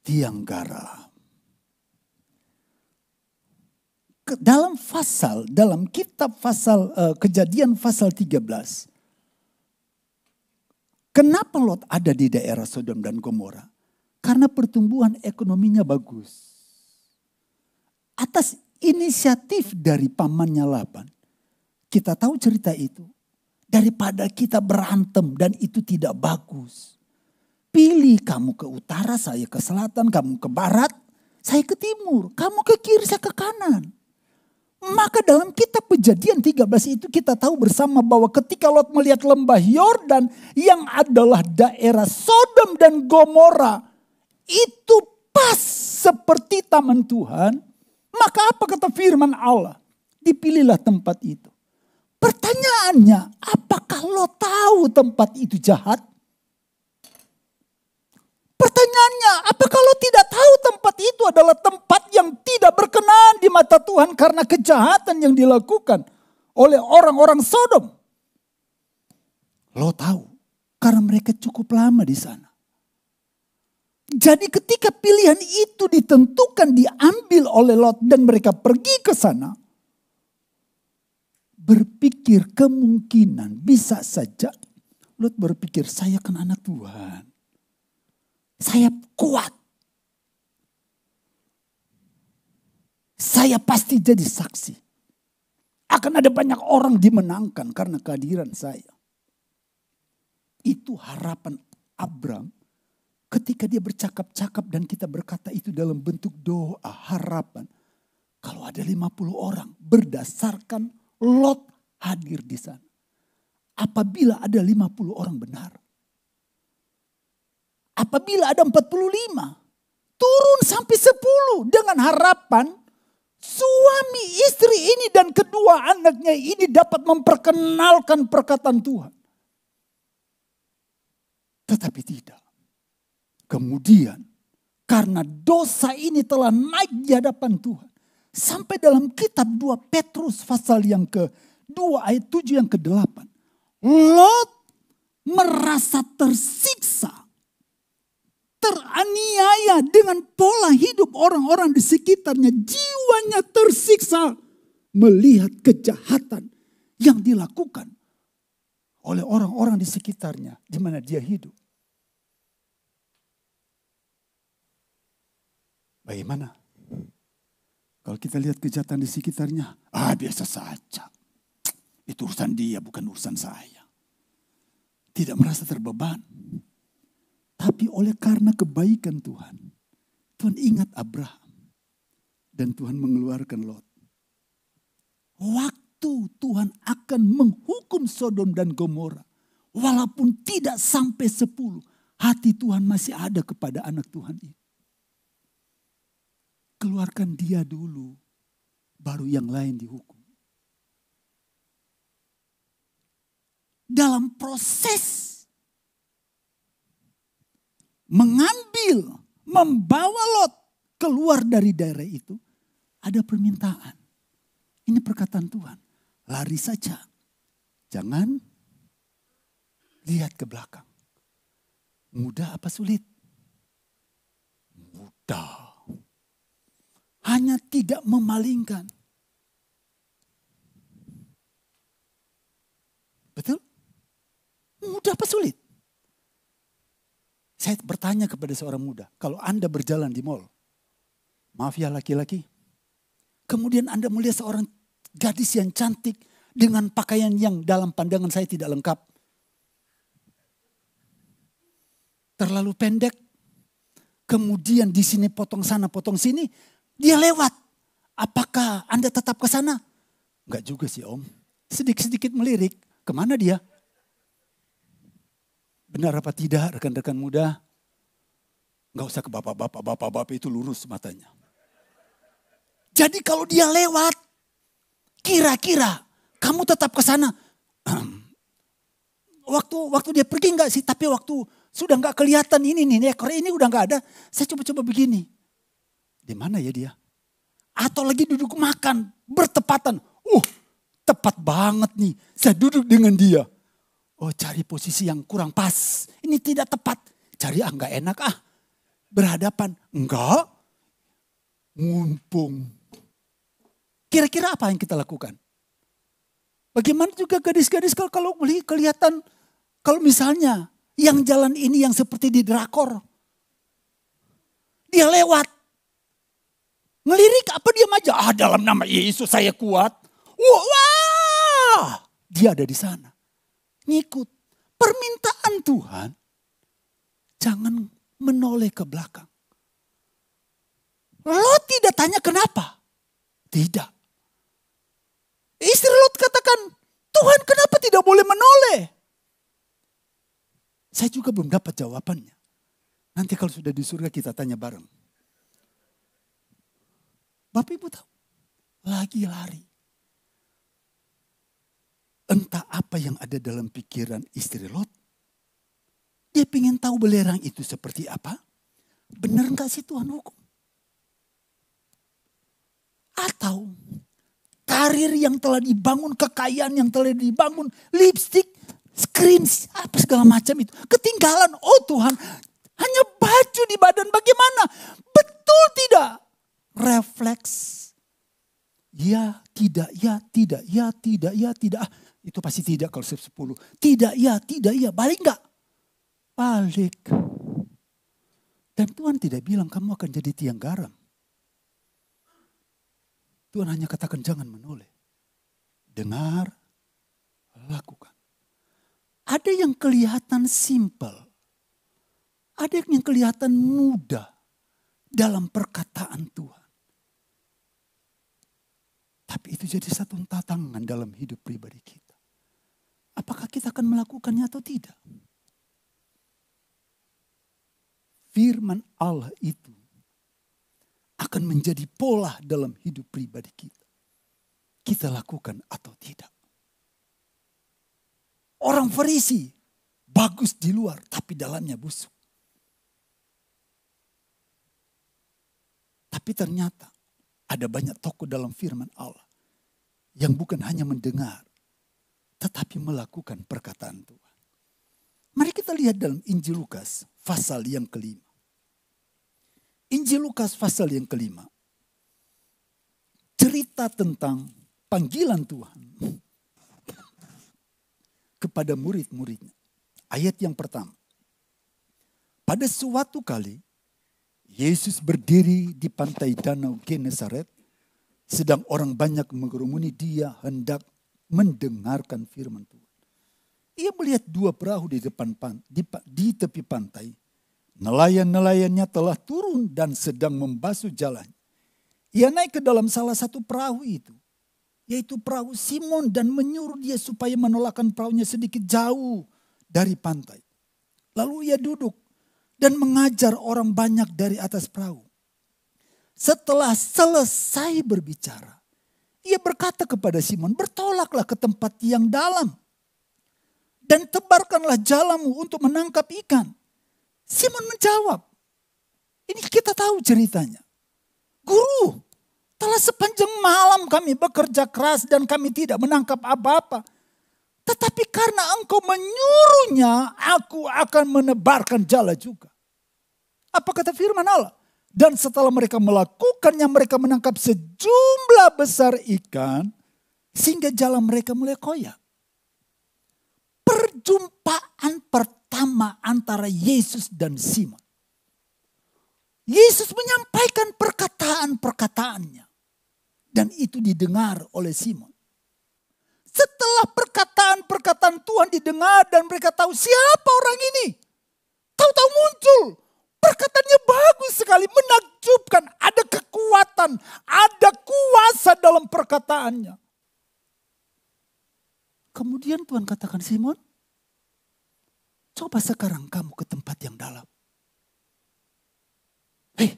tiang garam. Dalam kitab Kejadian pasal 13. Kenapa Lot ada di daerah Sodom dan Gomora? Karena pertumbuhan ekonominya bagus. Atas inisiatif dari pamannya Laban, kita tahu cerita itu. Daripada kita berantem dan itu tidak bagus. Pilih kamu ke utara, saya ke selatan, kamu ke barat, saya ke timur, kamu ke kiri, saya ke kanan. Maka dalam kitab Kejadian 13 itu kita tahu bersama bahwa ketika Lot melihat lembah Yordan yang adalah daerah Sodom dan Gomora itu pas seperti taman Tuhan, maka apa kata firman Allah? Dipilihlah tempat itu. Pertanyaannya, apakah Lot tahu tempat itu jahat? Pertanyaannya, apakah lo tidak tahu tempat itu adalah tempat yang tidak berkenan di mata Tuhan karena kejahatan yang dilakukan oleh orang-orang Sodom? Lo tahu, karena mereka cukup lama di sana. Jadi ketika pilihan itu ditentukan, diambil oleh Lot dan mereka pergi ke sana, berpikir kemungkinan bisa saja Lot berpikir, saya kan anak Tuhan. Saya kuat. Saya pasti jadi saksi. Akan ada banyak orang dimenangkan karena kehadiran saya. Itu harapan Abram ketika dia bercakap-cakap dan kita berkata itu dalam bentuk doa, harapan. Kalau ada 50 orang berdasarkan Lot hadir di sana. Apabila ada 50 orang benar. Apabila ada 45, turun sampai 10 dengan harapan suami istri ini dan kedua anaknya ini dapat memperkenalkan perkataan Tuhan. Tetapi tidak. Kemudian karena dosa ini telah naik di hadapan Tuhan. Sampai dalam kitab 2 Petrus pasal yang ke-2 ayat 7 yang ke-8. Lot merasa tersiksa. Teraniaya dengan pola hidup orang-orang di sekitarnya. Jiwanya tersiksa melihat kejahatan yang dilakukan oleh orang-orang di sekitarnya di mana dia hidup. Bagaimana? Kalau kita lihat kejahatan di sekitarnya, biasa saja. Itu urusan dia, bukan urusan saya. Tidak merasa terbeban. Tapi oleh karena kebaikan Tuhan, Tuhan ingat Abraham. Dan Tuhan mengeluarkan Lot. Waktu Tuhan akan menghukum Sodom dan Gomora. Walaupun tidak sampai 10, hati Tuhan masih ada kepada anak Tuhan itu. Keluarkan dia dulu, baru yang lain dihukum. Dalam proses mengambil, membawa Lot keluar dari daerah itu, ada permintaan. Ini perkataan Tuhan, lari saja, jangan lihat ke belakang. Mudah apa sulit? Mudah. Hanya tidak memalingkan. Betul? Mudah apa sulit? Saya bertanya kepada seorang muda. Kalau Anda berjalan di mall. Maaf ya laki-laki. Kemudian Anda melihat seorang gadis yang cantik. Dengan pakaian yang dalam pandangan saya tidak lengkap. Terlalu pendek. Kemudian di sini potong sana potong sini. Dia lewat. Apakah Anda tetap ke sana? Enggak juga sih Om. Sedikit-sedikit melirik. Kemana dia? Benar apa tidak rekan-rekan muda? Enggak usah ke bapak-bapak. Bapak-bapak itu lurus matanya. Jadi kalau dia lewat. Kira-kira kamu tetap ke sana. Waktu dia pergi enggak sih? Tapi waktu sudah enggak kelihatan ini nih. Ekor ini udah enggak ada. Saya coba-coba begini. Di mana ya dia? Atau lagi duduk makan bertepatan. Tepat banget nih. Saya duduk dengan dia. Cari posisi yang kurang pas. Ini tidak tepat. Cari enggak enak berhadapan. Enggak. Mumpung. Kira-kira apa yang kita lakukan? Bagaimana juga gadis-gadis kalau kelihatan. Kalau misalnya yang jalan ini yang seperti di drakor. Dia lewat. Ngelirik apa diam aja? Dalam nama Yesus saya kuat. Wah, dia ada di sana. Ngikut. Permintaan Tuhan. Jangan menoleh ke belakang. Lot tidak tanya kenapa. Tidak. Istri Lot katakan, Tuhan kenapa tidak boleh menoleh? Saya juga belum dapat jawabannya. Nanti kalau sudah di surga kita tanya bareng. Bapak Ibu tahu, lagi lari. Entah apa yang ada dalam pikiran istri Lot. Dia pengen tahu belerang itu seperti apa. Benar enggak sih Tuhan hukum? Atau karir yang telah dibangun, kekayaan yang telah dibangun, lipstick, screen, apa segala macam itu. Ketinggalan, Tuhan, hanya baju di badan bagaimana? Betul tidak? Refleks. Ya, tidak, ya, tidak, ya, tidak, ya, tidak. Itu pasti tidak kalau 10. Tidak, ya, tidak, ya. Balik enggak? Balik. Dan Tuhan tidak bilang kamu akan jadi tiang garam. Tuhan hanya katakan jangan menoleh. Dengar, lakukan. Ada yang kelihatan simple. Ada yang kelihatan mudah dalam perkataan Tuhan. Tapi itu jadi satu tantangan dalam hidup pribadi kita. Apakah kita akan melakukannya atau tidak? Firman Allah itu akan menjadi pola dalam hidup pribadi kita. Kita lakukan atau tidak. Orang Farisi bagus di luar tapi dalamnya busuk. Tapi ternyata ada banyak tokoh dalam firman Allah yang bukan hanya mendengar tetapi melakukan perkataan Tuhan. Mari kita lihat dalam Injil Lukas pasal yang kelima. Injil Lukas pasal yang kelima. Cerita tentang panggilan Tuhan kepada murid-muridnya. Ayat yang pertama. Pada suatu kali, Yesus berdiri di pantai danau Genesaret, sedang orang banyak mengerumuni dia hendak mendengarkan firman Tuhan. Ia melihat dua perahu di tepi pantai. Nelayan-nelayannya telah turun dan sedang membasuh jalan. Ia naik ke dalam salah satu perahu itu, yaitu perahu Simon, dan menyuruh dia supaya menolakkan perahunya sedikit jauh dari pantai. Lalu ia duduk dan mengajar orang banyak dari atas perahu. Setelah selesai berbicara, ia berkata kepada Simon, "Bertolaklah ke tempat yang dalam dan tebarkanlah jalamu untuk menangkap ikan." Simon menjawab, ini kita tahu ceritanya. "Guru, telah sepanjang malam kami bekerja keras dan kami tidak menangkap apa-apa. Tetapi karena engkau menyuruhnya, aku akan menebarkan jala juga." Apa kata firman Allah? Dan setelah mereka melakukannya, mereka menangkap sejumlah besar ikan sehingga jala mereka mulai koyak. Perjumpaan pertama antara Yesus dan Simon. Yesus menyampaikan perkataan-perkataannya. Dan itu didengar oleh Simon. Setelah perkataan-perkataan Tuhan didengar dan mereka tahu siapa orang ini. Tahu-tahu muncul. Perkataannya bagus sekali, menakjubkan. Ada kekuatan, ada kuasa dalam perkataannya. Kemudian Tuhan katakan, "Simon, coba sekarang kamu ke tempat yang dalam." Baik.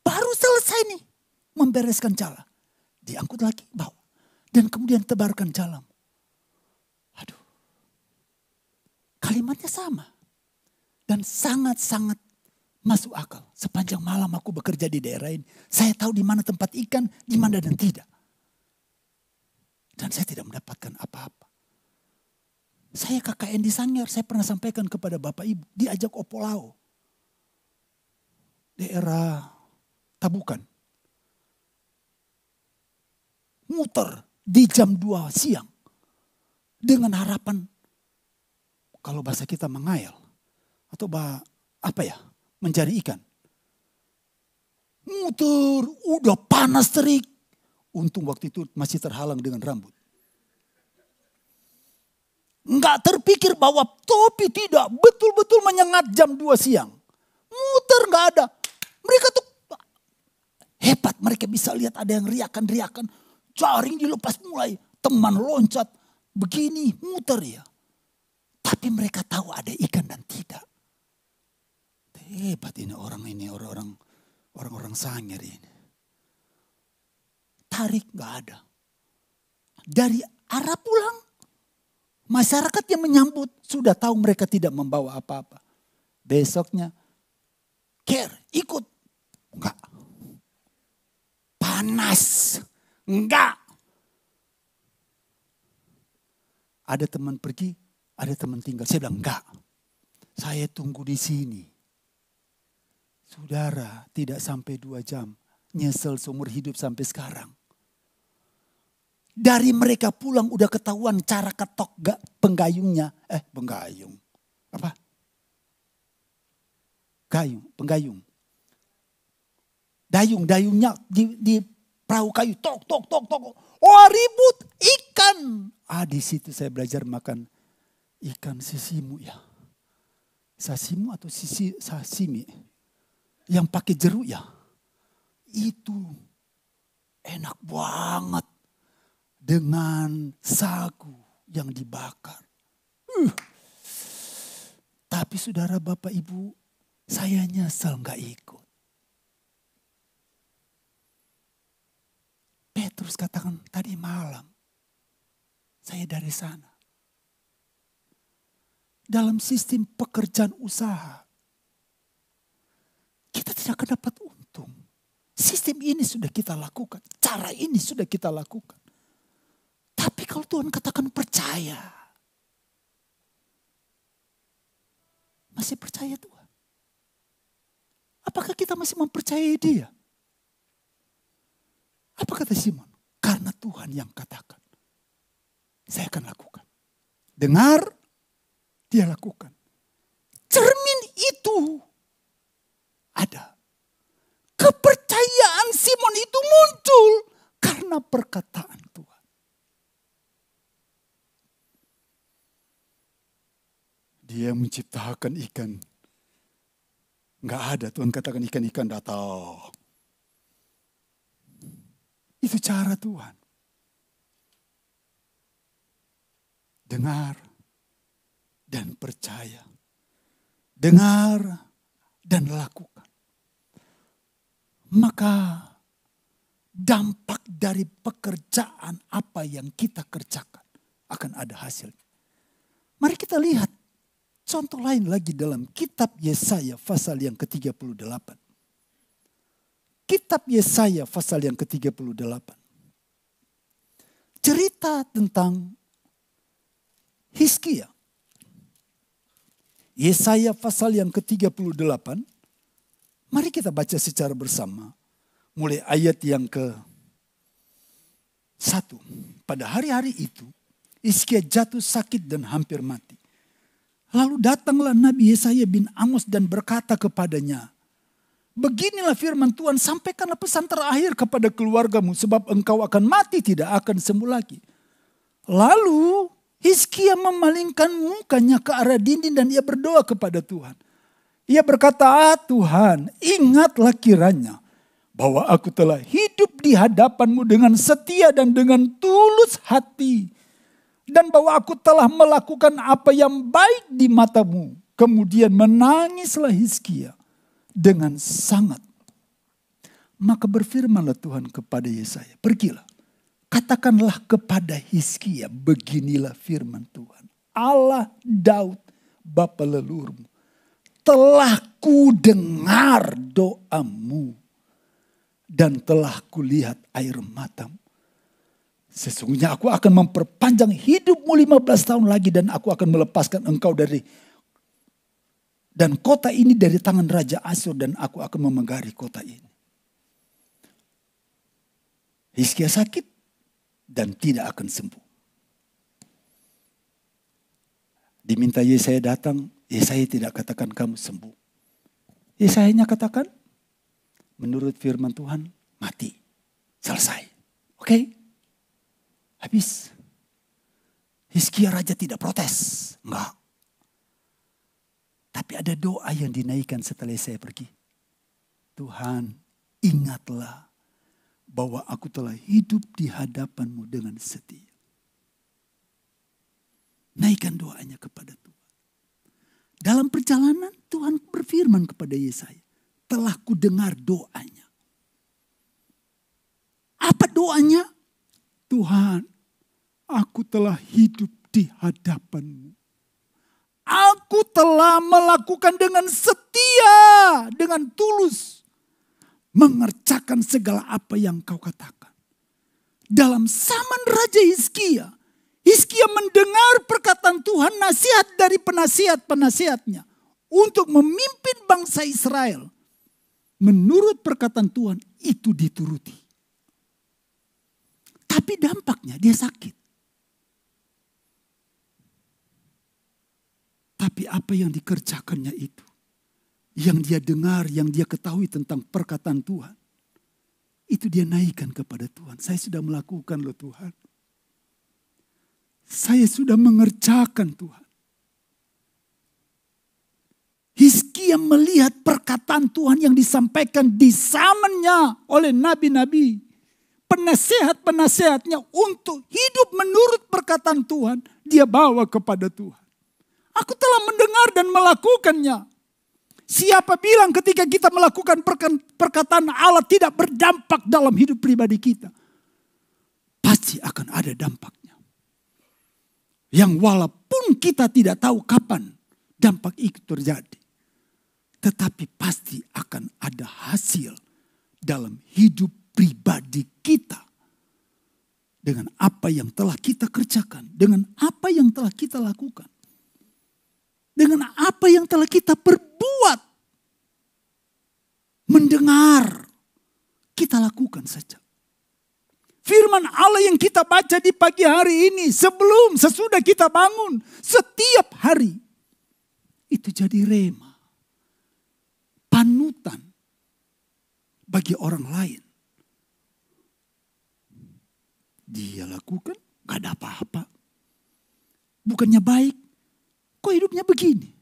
Baru selesai nih membereskan jala. Diangkut lagi, bawa. Dan kemudian tebarkan jalamu. Aduh. Kalimatnya sama. Dan sangat-sangat masuk akal. Sepanjang malam aku bekerja di daerah ini. Saya tahu di mana tempat ikan, di mana dan tidak. Dan saya tidak mendapatkan apa-apa. Saya KKN di Sangir, saya pernah sampaikan kepada Bapak Ibu. Diajak Opolao. Daerah Tabukan. Muter di jam 2 siang. Dengan harapan, kalau bahasa kita mengayal. Atau mencari ikan. Muter, udah panas terik. Untung waktu itu masih terhalang dengan rambut. Enggak terpikir bahwa topi tidak betul-betul menyengat jam 2 siang. Muter enggak ada. Mereka tuh hebat, mereka bisa lihat ada yang riakan-riakan. Jaring dilepas mulai, teman loncat. Begini, muter ya. Tapi mereka tahu ada ikan dan tidak. Hebat ini orang-orang Sangir ini. Tarik gak ada. Dari arah pulang, masyarakat yang menyambut sudah tahu mereka tidak membawa apa-apa. Besoknya, ikut. Enggak. Panas. Enggak. Ada teman pergi, ada teman tinggal. Saya bilang enggak. Saya tunggu di sini. Saudara, tidak sampai 2 jam. Nyesel seumur hidup sampai sekarang. Dari mereka pulang udah ketahuan cara ketok penggayungnya. Penggayung. Apa? Penggayung. Dayungnya di perahu kayu. Tok. Oh, ribut ikan. Di situ saya belajar makan ikan sisimu ya. Sasimu atau sashimi. Yang pakai jeruk ya. Itu enak banget. Dengan sagu yang dibakar. Tapi saudara Bapak Ibu, saya nyesal gak ikut. Petrus katakan tadi malam, saya dari sana. Dalam sistem pekerjaan usaha, kita tidak akan dapat untung. Sistem ini sudah kita lakukan, cara ini sudah kita lakukan. Tapi kalau Tuhan katakan percaya, masih percaya Tuhan? Apakah kita masih mempercayai Dia? Apa kata Simon? Karena Tuhan yang katakan. Saya akan lakukan. Dengar, dia lakukan. Cermin itu ada. Kepercayaan Simon itu muncul karena perkataan Tuhan. Dia menciptakan ikan. Enggak ada, Tuhan katakan ikan-ikan datang. Itu cara Tuhan. Dengar dan percaya. Dengar dan lakukan. Maka dampak dari pekerjaan apa yang kita kerjakan akan ada hasilnya. Mari kita lihat contoh lain lagi dalam kitab Yesaya pasal yang ke-38. Kitab Yesaya pasal yang ke-38. Cerita tentang Hizkia. Yesaya pasal yang ke-38. Mari kita baca secara bersama. Mulai ayat yang ke-1. Pada hari-hari itu, Hizkia jatuh sakit dan hampir mati. Lalu datanglah Nabi Yesaya bin Amos dan berkata kepadanya, beginilah firman Tuhan, sampaikanlah pesan terakhir kepada keluargamu sebab engkau akan mati, tidak akan sembuh lagi. Lalu Hizkia memalingkan mukanya ke arah dinding dan ia berdoa kepada Tuhan. Ia berkata, Tuhan, ingatlah kiranya bahwa aku telah hidup di hadapanmu dengan setia dan dengan tulus hati. Dan bahwa aku telah melakukan apa yang baik di matamu. Kemudian menangislah Hizkia dengan sangat. Maka berfirmanlah Tuhan kepada Yesaya, pergilah, katakanlah kepada Hizkia, beginilah firman Tuhan, Allah Daud bapa leluhurmu, telah ku dengar doamu dan telah kulihat air matamu. Sesungguhnya aku akan memperpanjang hidupmu 15 tahun lagi dan aku akan melepaskan engkau dan kota ini dari tangan Raja Asyur dan aku akan memegari kota ini. Hizkia sakit dan tidak akan sembuh. Diminta Yesaya datang, Yesaya tidak katakan kamu sembuh. Yesayanya katakan, menurut firman Tuhan, mati. Selesai. Oke? Habis. Hizkia raja tidak protes. Enggak. Tapi ada doa yang dinaikkan setelah saya pergi. Tuhan, ingatlah bahwa aku telah hidup di hadapanmu dengan setia. Naikkan doanya kepada Tuhan. Dalam perjalanan Tuhan berfirman kepada Yesaya. Telah ku dengar doanya. Apa doanya? Tuhan, aku telah hidup di hadapanmu. Aku telah melakukan dengan setia, dengan tulus. Mengerjakan segala apa yang kau katakan. Dalam zaman Raja Hizkia, Hizkia mendengar perkataan Tuhan, nasihat dari penasihat-penasihatnya. Untuk memimpin bangsa Israel. Menurut perkataan Tuhan, itu dituruti. Tapi dampaknya dia sakit. Tapi apa yang dikerjakannya itu, yang dia dengar, yang dia ketahui tentang perkataan Tuhan, itu dia naikkan kepada Tuhan. Saya sudah melakukan loh Tuhan. Saya sudah mengerjakan Tuhan. Dia melihat perkataan Tuhan yang disampaikan di zamannya oleh nabi-nabi. Penasehat-penasehatnya untuk hidup menurut perkataan Tuhan. Dia bawa kepada Tuhan. Aku telah mendengar dan melakukannya. Siapa bilang ketika kita melakukan perkataan Allah tidak berdampak dalam hidup pribadi kita? Pasti akan ada dampaknya. Yang walaupun kita tidak tahu kapan dampak itu terjadi. Tetapi pasti akan ada hasil dalam hidup pribadi kita. Dengan apa yang telah kita kerjakan. Dengan apa yang telah kita lakukan. Dengan apa yang telah kita perbuat. Mendengar. Kita lakukan saja. Firman Allah yang kita baca di pagi hari ini. Sebelum, sesudah kita bangun. Setiap hari. Itu jadi rema. Panutan. Bagi orang lain. Dia lakukan, gak ada apa-apa. Bukannya baik, kok hidupnya begini?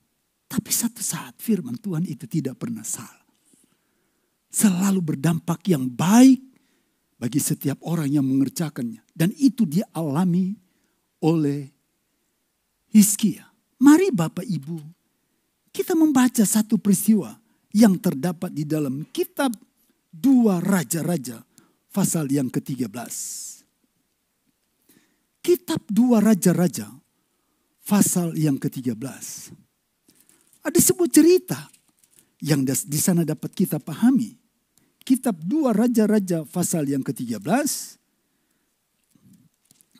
Tapi satu saat firman Tuhan itu tidak pernah salah. Selalu berdampak yang baik bagi setiap orang yang mengerjakannya. Dan itu dia alami oleh Hizkia. Mari Bapak Ibu, kita membaca satu peristiwa yang terdapat di dalam kitab 2 Raja-Raja pasal yang ke-13. Kitab 2 Raja-Raja pasal yang ke-13. Ada sebuah cerita yang di sana dapat kita pahami. Kitab 2 Raja-Raja pasal yang ke-13.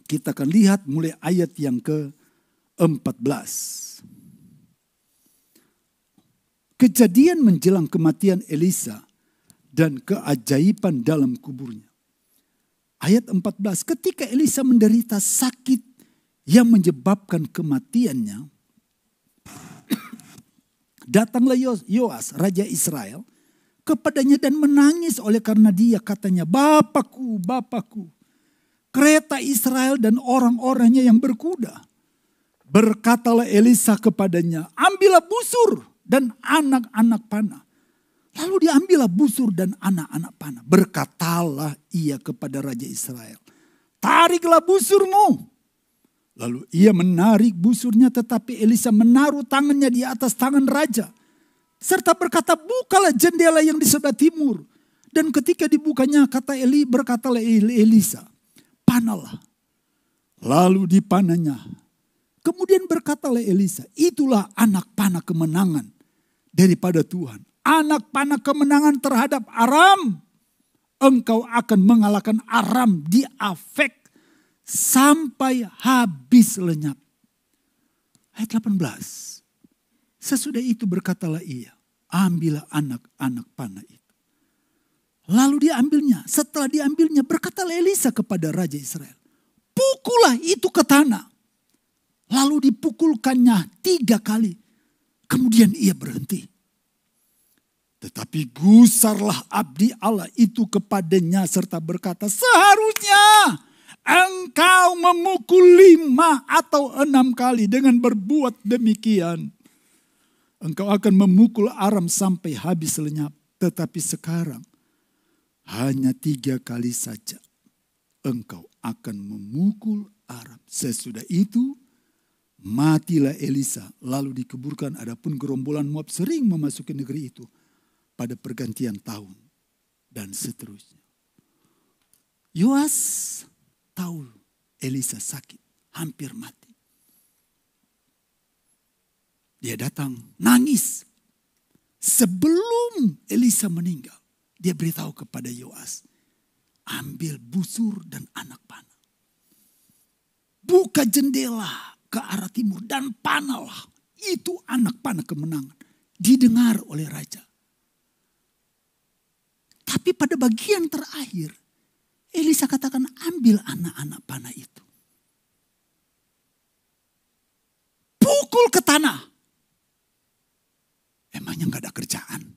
Kita akan lihat mulai ayat yang ke-14. Kejadian menjelang kematian Elisa dan keajaiban dalam kuburnya. Ayat 14, ketika Elisa menderita sakit yang menyebabkan kematiannya, datanglah Yoas, Raja Israel, kepadanya dan menangis oleh karena dia, katanya, Bapakku, Bapakku, kereta Israel dan orang-orangnya yang berkuda. Berkatalah Elisa kepadanya, ambillah busur dan anak-anak panah. Lalu diambillah busur dan anak-anak panah. Berkatalah ia kepada Raja Israel, tariklah busurmu. Lalu ia menarik busurnya, tetapi Elisa menaruh tangannya di atas tangan raja. Serta berkata, bukalah jendela yang di sebelah timur. Dan ketika dibukanya, berkatalah Elisa, panahlah. Lalu dipanahnya. Kemudian berkatalah Elisa, itulah anak panah kemenangan daripada Tuhan. Anak panah kemenangan terhadap Aram. Engkau akan mengalahkan Aram di Afek sampai habis lenyap. Ayat 18. Sesudah itu berkatalah ia, ambillah anak-anak panah itu. Lalu diambilnya. Setelah diambilnya berkatalah Elisa kepada Raja Israel, pukullah itu ke tanah. Lalu dipukulkannya 3 kali. Kemudian ia berhenti. Tetapi gusarlah abdi Allah itu kepadanya serta berkata, seharusnya engkau memukul 5 atau 6 kali. Dengan berbuat demikian, engkau akan memukul Aram sampai habis lenyap. Tetapi sekarang hanya 3 kali saja engkau akan memukul Aram. Sesudah itu matilah Elisa, lalu dikuburkan. Adapun gerombolan Moab sering memasuki negeri itu pada pergantian tahun dan seterusnya. Yoas tahu Elisa sakit, hampir mati. Dia datang nangis. Sebelum Elisa meninggal, dia beritahu kepada Yoas, ambil busur dan anak panah. Buka jendela ke arah timur dan panahlah. Itu anak panah kemenangan. Didengar oleh raja. Tapi pada bagian terakhir, Elisa katakan, ambil anak-anak panah itu. Pukul ke tanah. Emangnya gak ada kerjaan?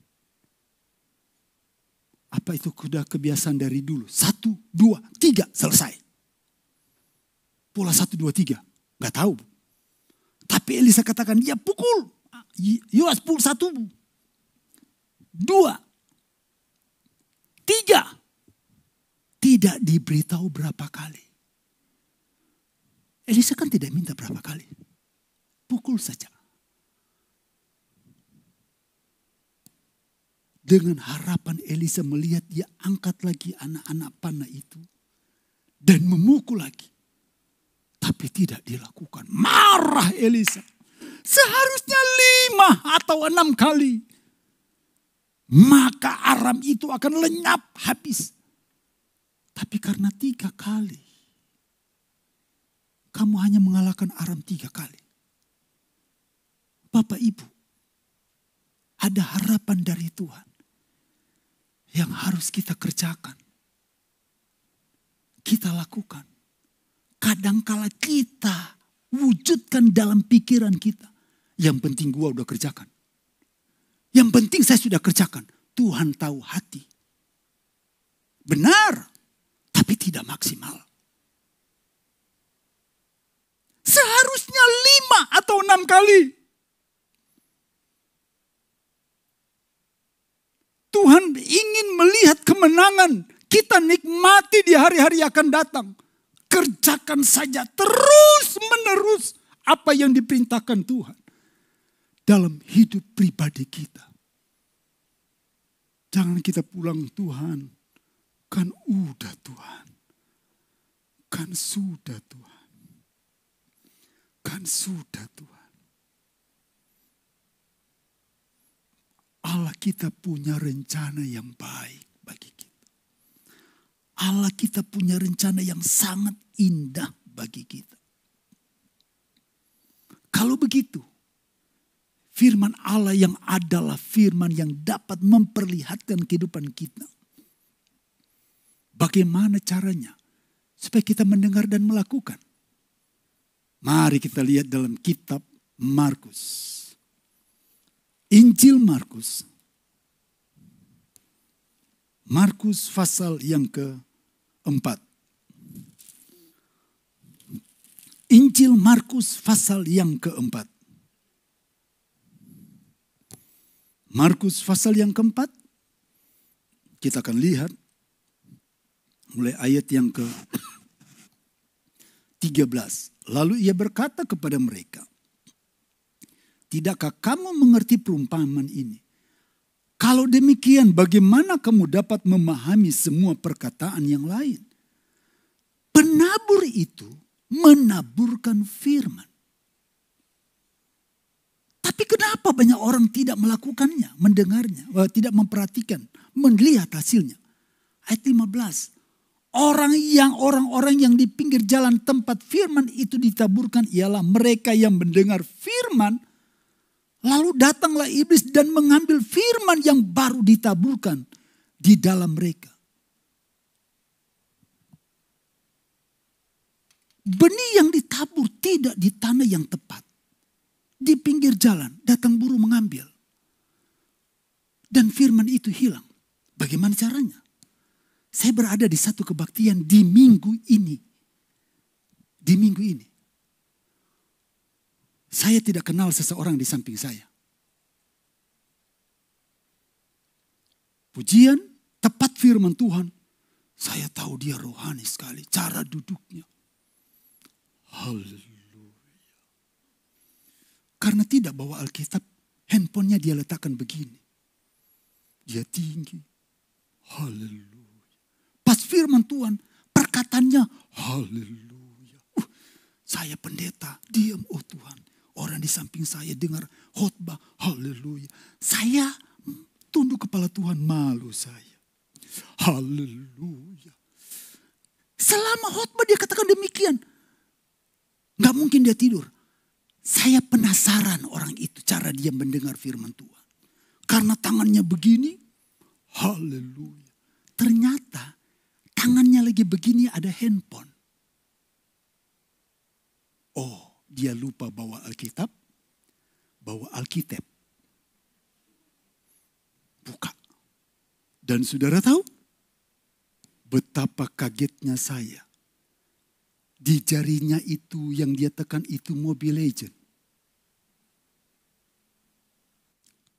Apa itu sudah kebiasaan dari dulu? 1, 2, 3, selesai. Pola 1, 2, 3. Gak tahu. Tapi Elisa katakan, dia pukul. Yoas pukul 1, 2, 3. Tidak diberitahu berapa kali. Elisa kan tidak minta berapa kali. Pukul saja. Dengan harapan Elisa melihat dia angkat lagi anak-anak panah itu. Dan memukul lagi. Tapi tidak dilakukan. Marah Elisa. Seharusnya 5 atau 6 kali. Maka Aram itu akan lenyap habis. Tapi karena 3 kali. Kamu hanya mengalahkan Aram 3 kali. Bapak Ibu. Ada harapan dari Tuhan. Yang harus kita kerjakan. Kita lakukan. Kadangkala kita wujudkan dalam pikiran kita. Yang penting gua udah kerjakan. Yang penting saya sudah kerjakan. Tuhan tahu hati. Benar. Tapi tidak maksimal. Seharusnya 5 atau 6 kali. Tuhan ingin melihat kemenangan. Kita nikmati di hari-hari akan datang. Kerjakan saja terus menerus apa yang diperintahkan Tuhan. Dalam hidup pribadi kita. Jangan kita pulang, Tuhan. Kan udah Tuhan. Kan sudah Tuhan. Kan sudah Tuhan. Allah kita punya rencana yang baik bagi kita. Allah kita punya rencana yang sangat indah bagi kita. Kalau begitu, firman Allah yang adalah firman yang dapat memperlihatkan kehidupan kita. Bagaimana caranya supaya kita mendengar dan melakukan? Mari kita lihat dalam kitab Markus. Injil Markus. Markus pasal yang ke-4. Injil Markus pasal yang ke-4. Markus pasal yang ke-4. Kita akan lihat. Mulai ayat yang ke-13. Lalu ia berkata kepada mereka. Tidakkah kamu mengerti perumpamaan ini? Kalau demikian bagaimana kamu dapat memahami semua perkataan yang lain? Penabur itu menaburkan firman. Tapi kenapa banyak orang tidak melakukannya, mendengarnya, tidak memperhatikan, melihat hasilnya? Ayat 15. Orang-orang yang di pinggir jalan tempat firman itu ditaburkan ialah mereka yang mendengar firman. Lalu datanglah iblis dan mengambil firman yang baru ditaburkan di dalam mereka. Benih yang ditabur tidak di tanah yang tepat. Di pinggir jalan datang burung mengambil. Dan firman itu hilang. Bagaimana caranya? Saya berada di satu kebaktian di minggu ini. Di minggu ini. Saya tidak kenal seseorang di samping saya. Pujian, tepat firman Tuhan. Saya tahu dia rohani sekali. Cara duduknya. Haleluya. Karena tidak bawa Alkitab, handphonenya dia letakkan begini. Dia tinggi. Haleluya. Pas firman Tuhan, perkataannya haleluya. Saya pendeta, diam oh Tuhan. Orang di samping saya dengar khotbah, haleluya. Saya tunduk kepala Tuhan, malu saya. Haleluya. Selama khotbah dia katakan demikian. Gak mungkin dia tidur. Saya penasaran orang itu, cara dia mendengar firman Tuhan. Karena tangannya begini, haleluya. Ternyata tangannya lagi begini ada handphone. Oh, dia lupa bawa Alkitab. Bawa Alkitab. Buka. Dan saudara tahu? Betapa kagetnya saya. Di jarinya itu yang dia tekan itu Mobile Legend.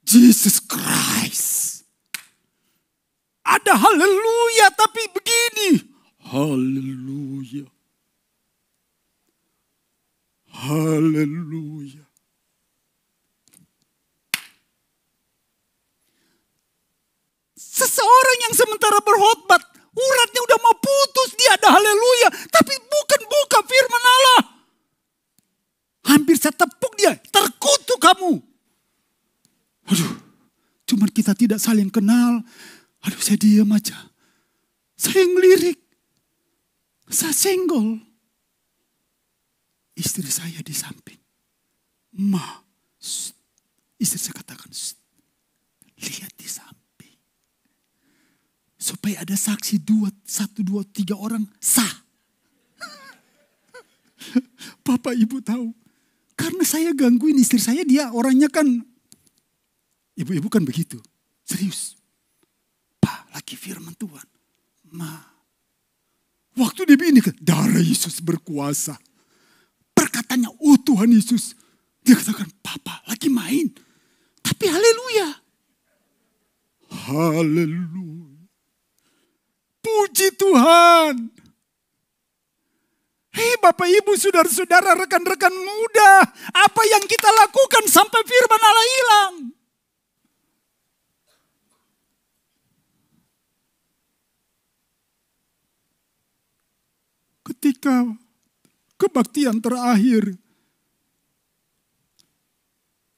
Jesus Christ. ada haleluya, tapi begini. Haleluya. Haleluya. Seseorang yang sementara berkhotbah, uratnya udah mau putus, dia ada haleluya, tapi bukan buka firman Allah. Hampir saya tepuk dia, terkutuk kamu. Aduh, cuman kita tidak saling kenal. Aduh, saya diam aja. Saya ngelirik. Saya senggol. Istri saya di samping. Ma, istri saya katakan, lihat di samping. Supaya ada saksi 1, 2, 3 orang sah. Bapak Ibu tahu. Karena saya gangguin istri saya, dia orangnya kan, ibu-ibu kan begitu. Serius. Pak, lagi firman Tuhan. Ma. Waktu dia begini kan, darah Yesus berkuasa. Perkataannya, oh Tuhan Yesus. Dia katakan, Papa lagi main. Tapi haleluya. Haleluya. Puji Tuhan. Hei Bapak Ibu, saudara-saudara, rekan-rekan muda. Apa yang kita lakukan sampai firman Allah hilang? Ketika kebaktian terakhir,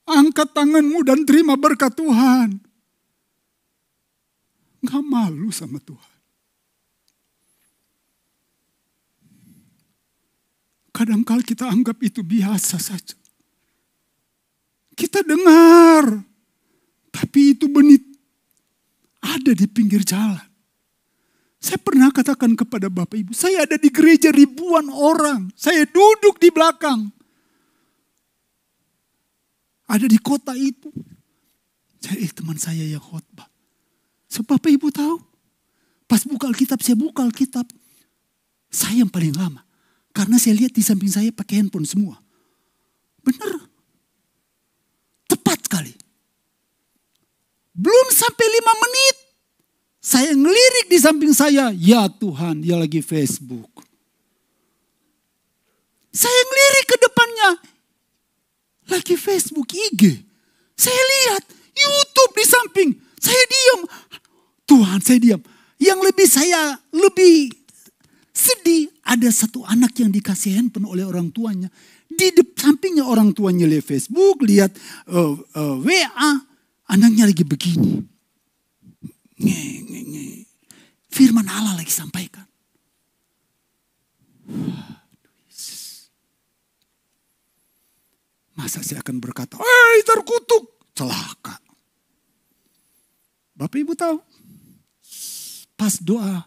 angkat tanganmu dan terima berkat Tuhan. Gak malu sama Tuhan. Kadangkala kita anggap itu biasa saja. Kita dengar, tapi itu benih ada di pinggir jalan. Saya pernah katakan kepada Bapak Ibu, saya ada di gereja ribuan orang. Saya duduk di belakang. Ada di kota itu. Teman saya yang khotbah. So, Bapak Ibu tahu, pas buka Alkitab, saya buka Alkitab. Saya yang paling lama. Karena saya lihat di samping saya pakai handphone semua. Benar. Tepat sekali. Belum sampai 5 menit. Saya ngelirik di samping saya. Ya Tuhan, dia lagi Facebook. Saya ngelirik ke depannya. Lagi Facebook, IG. Saya lihat YouTube di samping. Saya diam. Tuhan, saya diam. Yang lebih sedih, ada satu anak yang dikasih handphone oleh orang tuanya. Di sampingnya orang tuanya lihat Facebook, lihat WA. Anaknya lagi begini. Firman Allah lagi sampaikan. Masa saya akan berkata, terkutuk. Celaka. Bapak Ibu tahu, pas doa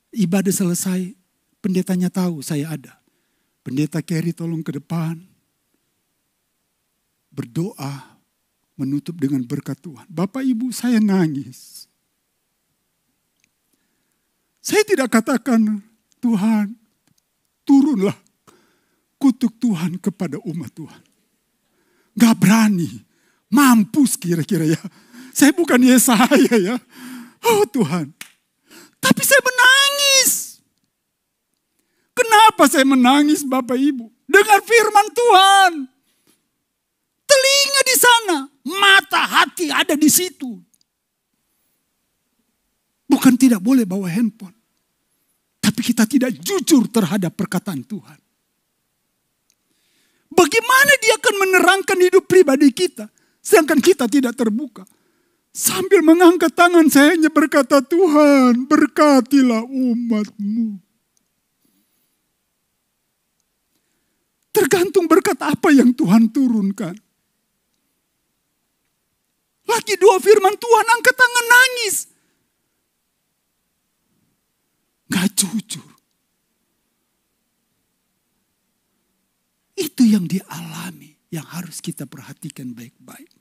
ibadah selesai, pendetanya tahu saya ada. Pendeta Kerry tolong ke depan. Berdoa, menutup dengan berkat Tuhan. Bapak Ibu, saya nangis. Saya tidak katakan, Tuhan, turunlah kutuk Tuhan kepada umat Tuhan. Gak berani, mampus kira-kira ya. Saya bukan Yesaya ya. Oh Tuhan. Tapi saya menangis. Kenapa saya menangis Bapak Ibu? Dengar firman Tuhan. Telinga di sana, mata hati ada di situ. Bukan tidak boleh bawa handphone. Tapi kita tidak jujur terhadap perkataan Tuhan. Bagaimana dia akan menerangkan hidup pribadi kita. Sedangkan kita tidak terbuka. Sambil mengangkat tangan saya hanya berkata, Tuhan berkatilah umat-Mu. Tergantung berkat apa yang Tuhan turunkan. Lagi doa firman Tuhan, angkat tangan nangis. Gak jujur. Itu yang dialami, yang harus kita perhatikan baik-baik.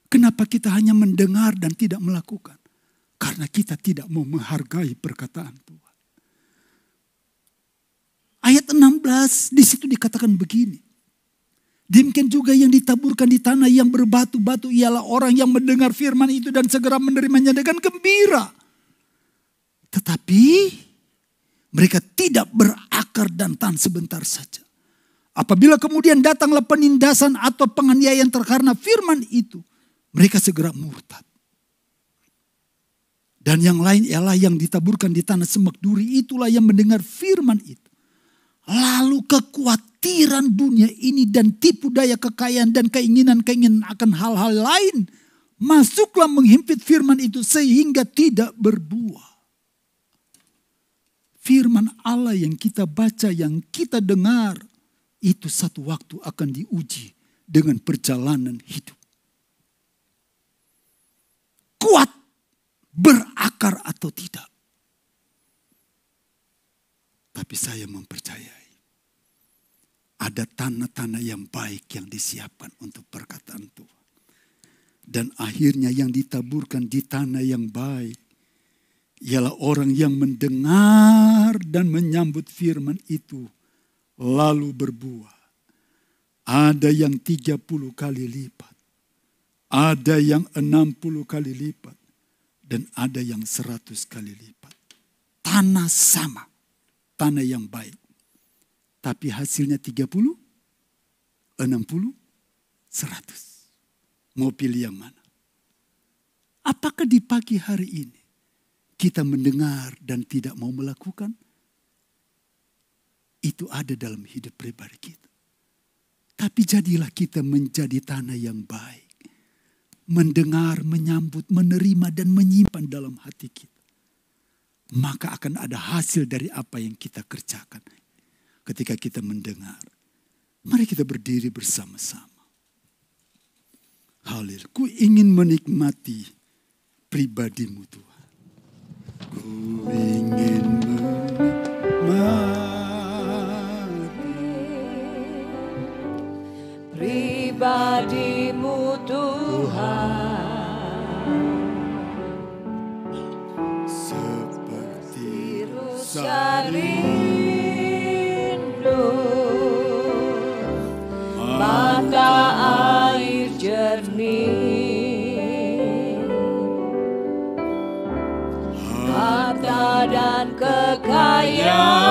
Kenapa kita hanya mendengar dan tidak melakukan? Karena kita tidak mau menghargai perkataan Tuhan. Ayat 16 di situ dikatakan begini. Demikian juga yang ditaburkan di tanah yang berbatu-batu ialah orang yang mendengar firman itu dan segera menerimanya dengan gembira. Tetapi mereka tidak berakar dan tahan sebentar saja. Apabila kemudian datanglah penindasan atau penganiayaan karena firman itu, mereka segera murtad. Dan yang lain ialah yang ditaburkan di tanah semak duri, itulah yang mendengar firman itu. Lalu kekhawatiran dunia ini dan tipu daya kekayaan dan keinginan-keinginan akan hal-hal lain masuklah menghimpit firman itu sehingga tidak berbuah. Firman Allah yang kita baca, yang kita dengar, itu satu waktu akan diuji dengan perjalanan hidup. Kuat berakar atau tidak. Tapi saya mempercayai ada tanah-tanah yang baik yang disiapkan untuk perkataan Tuhan. Dan akhirnya yang ditaburkan di tanah yang baik ialah orang yang mendengar dan menyambut firman itu lalu berbuah. Ada yang 30 kali lipat. Ada yang 60 kali lipat. Dan ada yang 100 kali lipat. Tanah sama. Tanah yang baik. Tapi hasilnya 30, 60, 100. Mau pilih yang mana? Apakah di pagi hari ini kita mendengar dan tidak mau melakukan? Itu ada dalam hidup pribadi kita. Tapi jadilah kita menjadi tanah yang baik. Mendengar, menyambut, menerima dan menyimpan dalam hati kita. Maka akan ada hasil dari apa yang kita kerjakan. Ketika kita mendengar. Mari kita berdiri bersama-sama. Haleluya. Ku ingin menikmati pribadimu Tuhan. Ku ingin menikmati pribadimu Tuhan, seperti rusa rindu mata air jernih, harta dan kekayaan,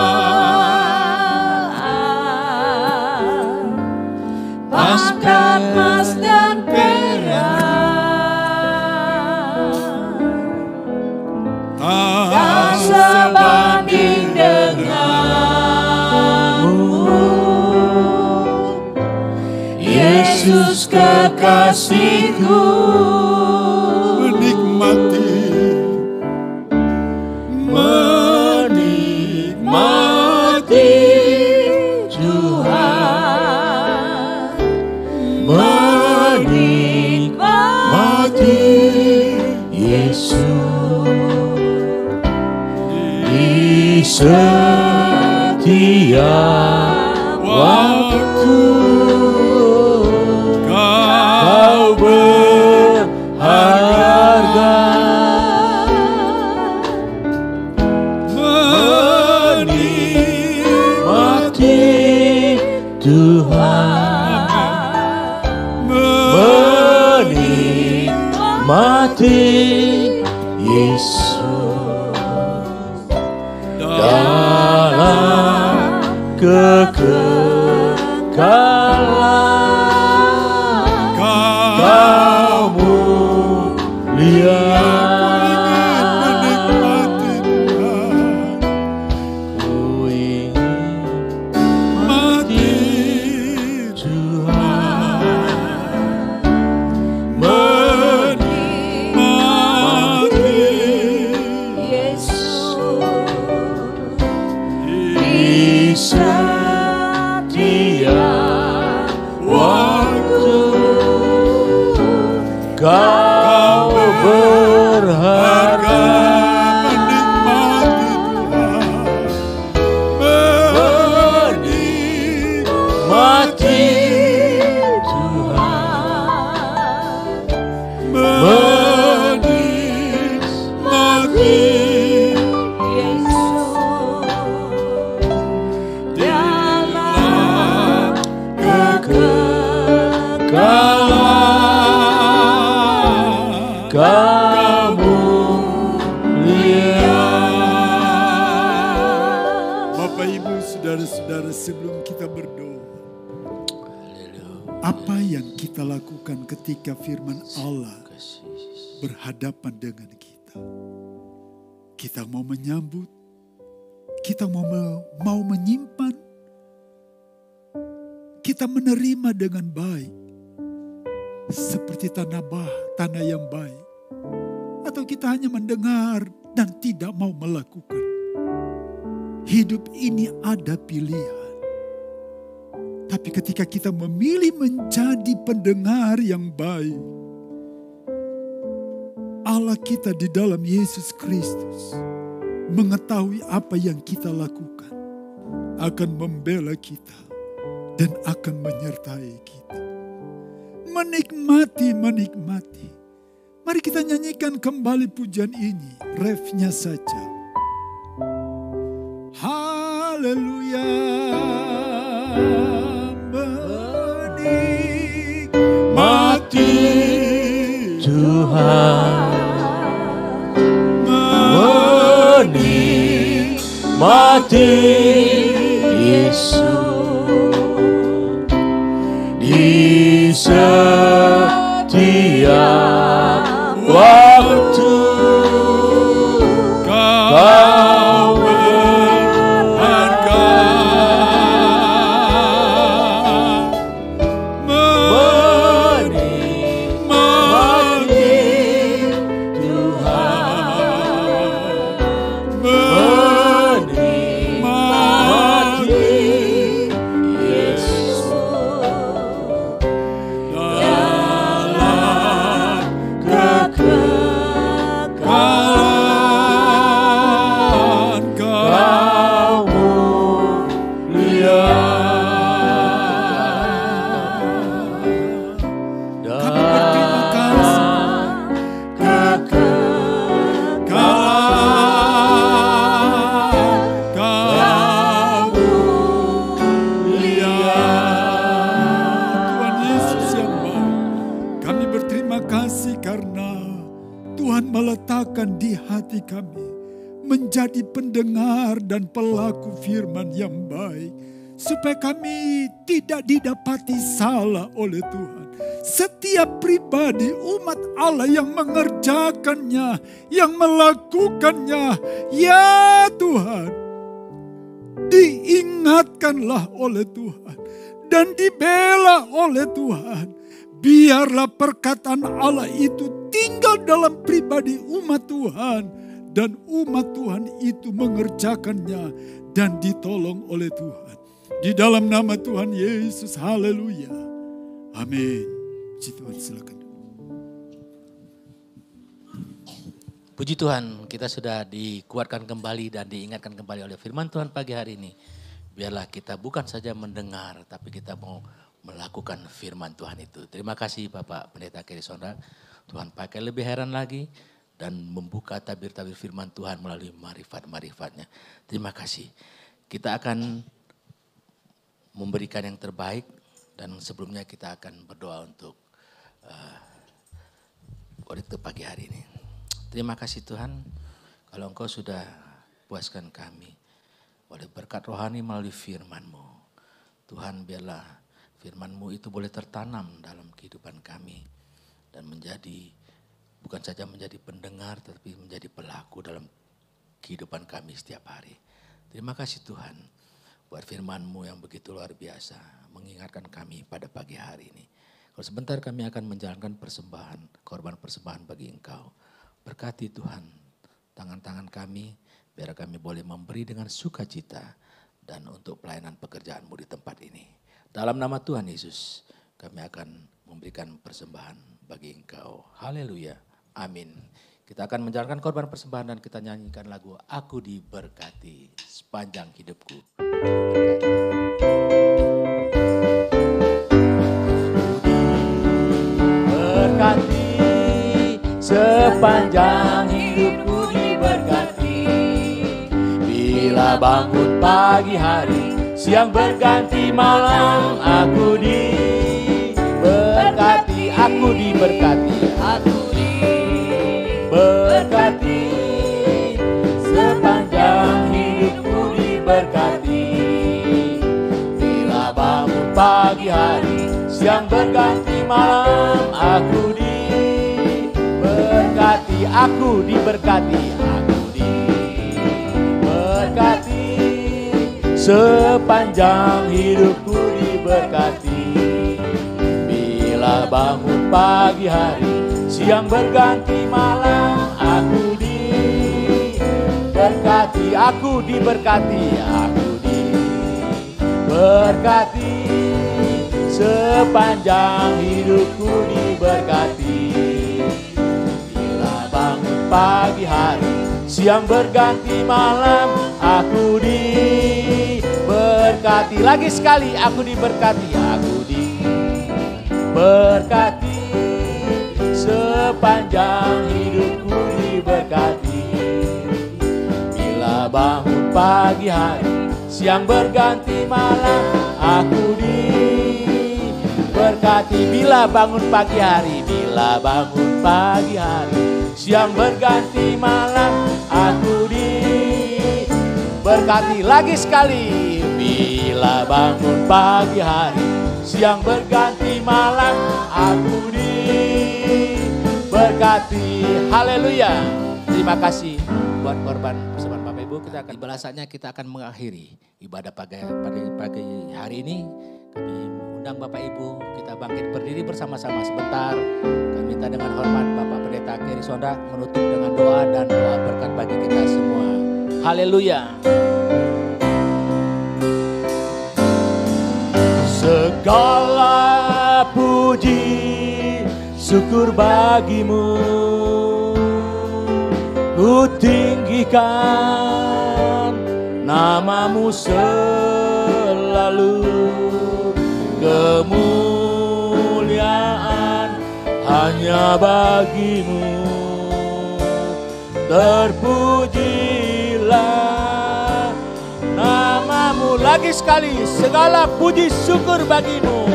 pangkat emas dan perak, tak sebanding denganmu, Yesus kekasihku. Menikmati Tuhan, menikmati Yesus di setiap waktu. Kau berharga, menikmati Tuhan, menikmati Yesus dalam kekekalan kau mulia. Ku ingin mati Tuhan, menikmati Yesus di setiap saudara-saudara, sebelum kita berdoa, apa yang kita lakukan ketika firman Allah berhadapan dengan kita? Kita mau menyambut, kita mau menyimpan, kita menerima dengan baik seperti tanah yang baik, atau kita hanya mendengar dan tidak mau melakukan. Hidup ini ada pilihan. Tapi ketika kita memilih menjadi pendengar yang baik, Allah kita di dalam Yesus Kristus mengetahui apa yang kita lakukan, akan membela kita dan akan menyertai kita. Menikmati. Mari kita nyanyikan kembali pujian ini, refnya saja. Haleluya. Menikmati Tuhan, menikmati Yesus di setiap waktu. Kau di hati kami menjadi pendengar dan pelaku firman yang baik, supaya kami tidak didapati salah oleh Tuhan. Setiap pribadi umat Allah yang mengerjakannya, yang melakukannya, ya Tuhan, diingatkanlah oleh Tuhan dan dibela oleh Tuhan. Biarlah perkataan Allah itu tinggal dalam pribadi umat Tuhan, dan umat Tuhan itu mengerjakannya dan ditolong oleh Tuhan. Di dalam nama Tuhan Yesus, haleluya. Amin. Puji Tuhan, silakan. Puji Tuhan, kita sudah dikuatkan kembali dan diingatkan kembali oleh firman Tuhan pagi hari ini. Biarlah kita bukan saja mendengar, tapi kita mau melakukan firman Tuhan itu. Terima kasih Bapak Pendeta Keri Sondra. Tuhan pakai lebih heran lagi dan membuka tabir-tabir firman Tuhan melalui marifat-marifatnya. Terima kasih. Kita akan memberikan yang terbaik, dan sebelumnya kita akan berdoa untuk waktu pagi hari ini. Terima kasih Tuhan, kalau Engkau sudah puaskan kami oleh berkat rohani melalui firman-Mu. Tuhan, biarlah firman-Mu itu boleh tertanam dalam kehidupan kami dan menjadi, bukan saja menjadi pendengar, tetapi menjadi pelaku dalam kehidupan kami setiap hari. Terima kasih Tuhan buat firman-Mu yang begitu luar biasa, mengingatkan kami pada pagi hari ini. Kalau sebentar kami akan menjalankan persembahan, korban persembahan bagi Engkau. Berkati Tuhan tangan-tangan kami, biar kami boleh memberi dengan sukacita dan untuk pelayanan pekerjaan-Mu di tempat ini. Dalam nama Tuhan Yesus, kami akan memberikan persembahan bagi Engkau. Haleluya. Amin. Kita akan menjalankan korban persembahan dan kita nyanyikan lagu Aku Diberkati Sepanjang Hidupku. Berkati sepanjang hidupku, diberkati. Bila bangun pagi hari, siang berganti malam, aku diberkati, aku diberkati, aku diberkati. Sepanjang hidupku diberkati. siang berganti malam aku diberkati, aku diberkati, aku diberkati, sepanjang hidupku diberkati. Bila bangun pagi hari, siang berganti malam aku diberkati, aku diberkati, aku diberkati, sepanjang hidupku diberkati. Bila bangun pagi hari, siang berganti malam aku diberkati. Lagi sekali, aku diberkati, aku diberkati, sepanjang hidupku diberkati. Bila bangun pagi hari, siang berganti malam aku diberkati. Bila bangun pagi hari, bila bangun pagi hari, siang berganti malam aku diberkati. Lagi sekali, bila bangun pagi hari, siang berganti malam aku diberkati. Haleluya. Terima kasih buat korban persembahan Bapak Ibu. Kita akan belasannya, kita akan mengakhiri ibadah pagi hari ini. Kami undang Bapak Ibu, kita bangkit berdiri bersama-sama sebentar. Kami minta dengan hormat Bapak Pendeta Keri Sonda menutup dengan doa dan doa berkat bagi kita semua. Haleluya. Segala puji syukur bagimu, ku tinggikan namamu selalu. Kemuliaan hanya bagimu, terpujilah namamu. Lagi sekali, segala puji syukur bagimu,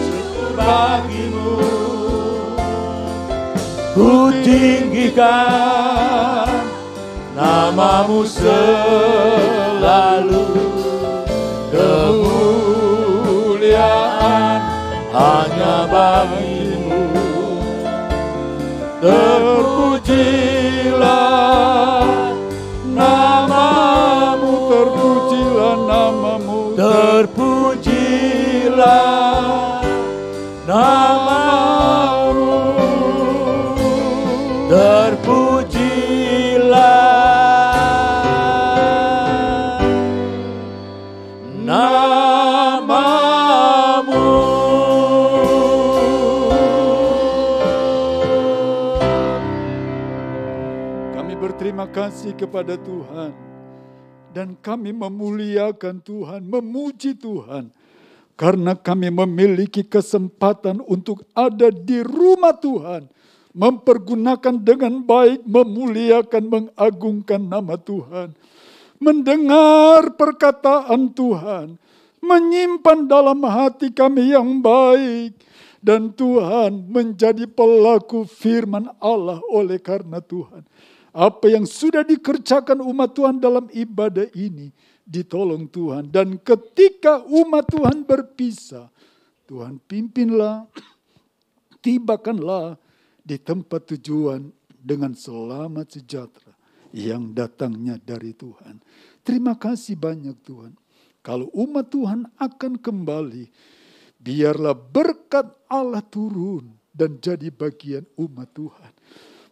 syukur bagimu, ku tinggikan namamu selalu. Kemuliaan hanya bagimu, terpujilah namamu, terpujilah namamu, terpujilah namamu, terpujilah namamu. Kami berterima kasih kepada Tuhan dan kami memuliakan Tuhan, memuji Tuhan karena kami memiliki kesempatan untuk ada di rumah Tuhan, mempergunakan dengan baik, memuliakan, mengagungkan nama Tuhan, mendengar perkataan Tuhan, menyimpan dalam hati kami yang baik, dan Tuhan menjadi pelaku firman Allah. Oleh karena Tuhan, apa yang sudah dikerjakan umat Tuhan dalam ibadah ini, ditolong Tuhan. Dan ketika umat Tuhan berpisah, Tuhan pimpinlah, tibakanlah di tempat tujuan dengan selamat sejahtera yang datangnya dari Tuhan. Terima kasih banyak Tuhan. Kalau umat Tuhan akan kembali, biarlah berkat Allah turun dan jadi bagian umat Tuhan.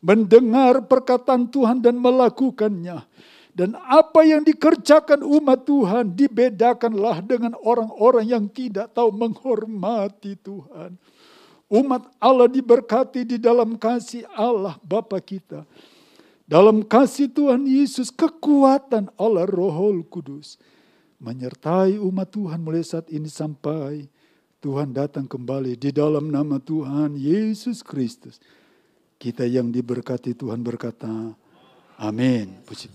Mendengar perkataan Tuhan dan melakukannya. Dan apa yang dikerjakan umat Tuhan dibedakanlah dengan orang-orang yang tidak tahu menghormati Tuhan. Umat Allah diberkati di dalam kasih Allah Bapa kita. Dalam kasih Tuhan Yesus, kekuatan Allah Rohul Kudus menyertai umat Tuhan mulai saat ini sampai Tuhan datang kembali. Di dalam nama Tuhan Yesus Kristus, kita yang diberkati Tuhan berkata, amin. Puji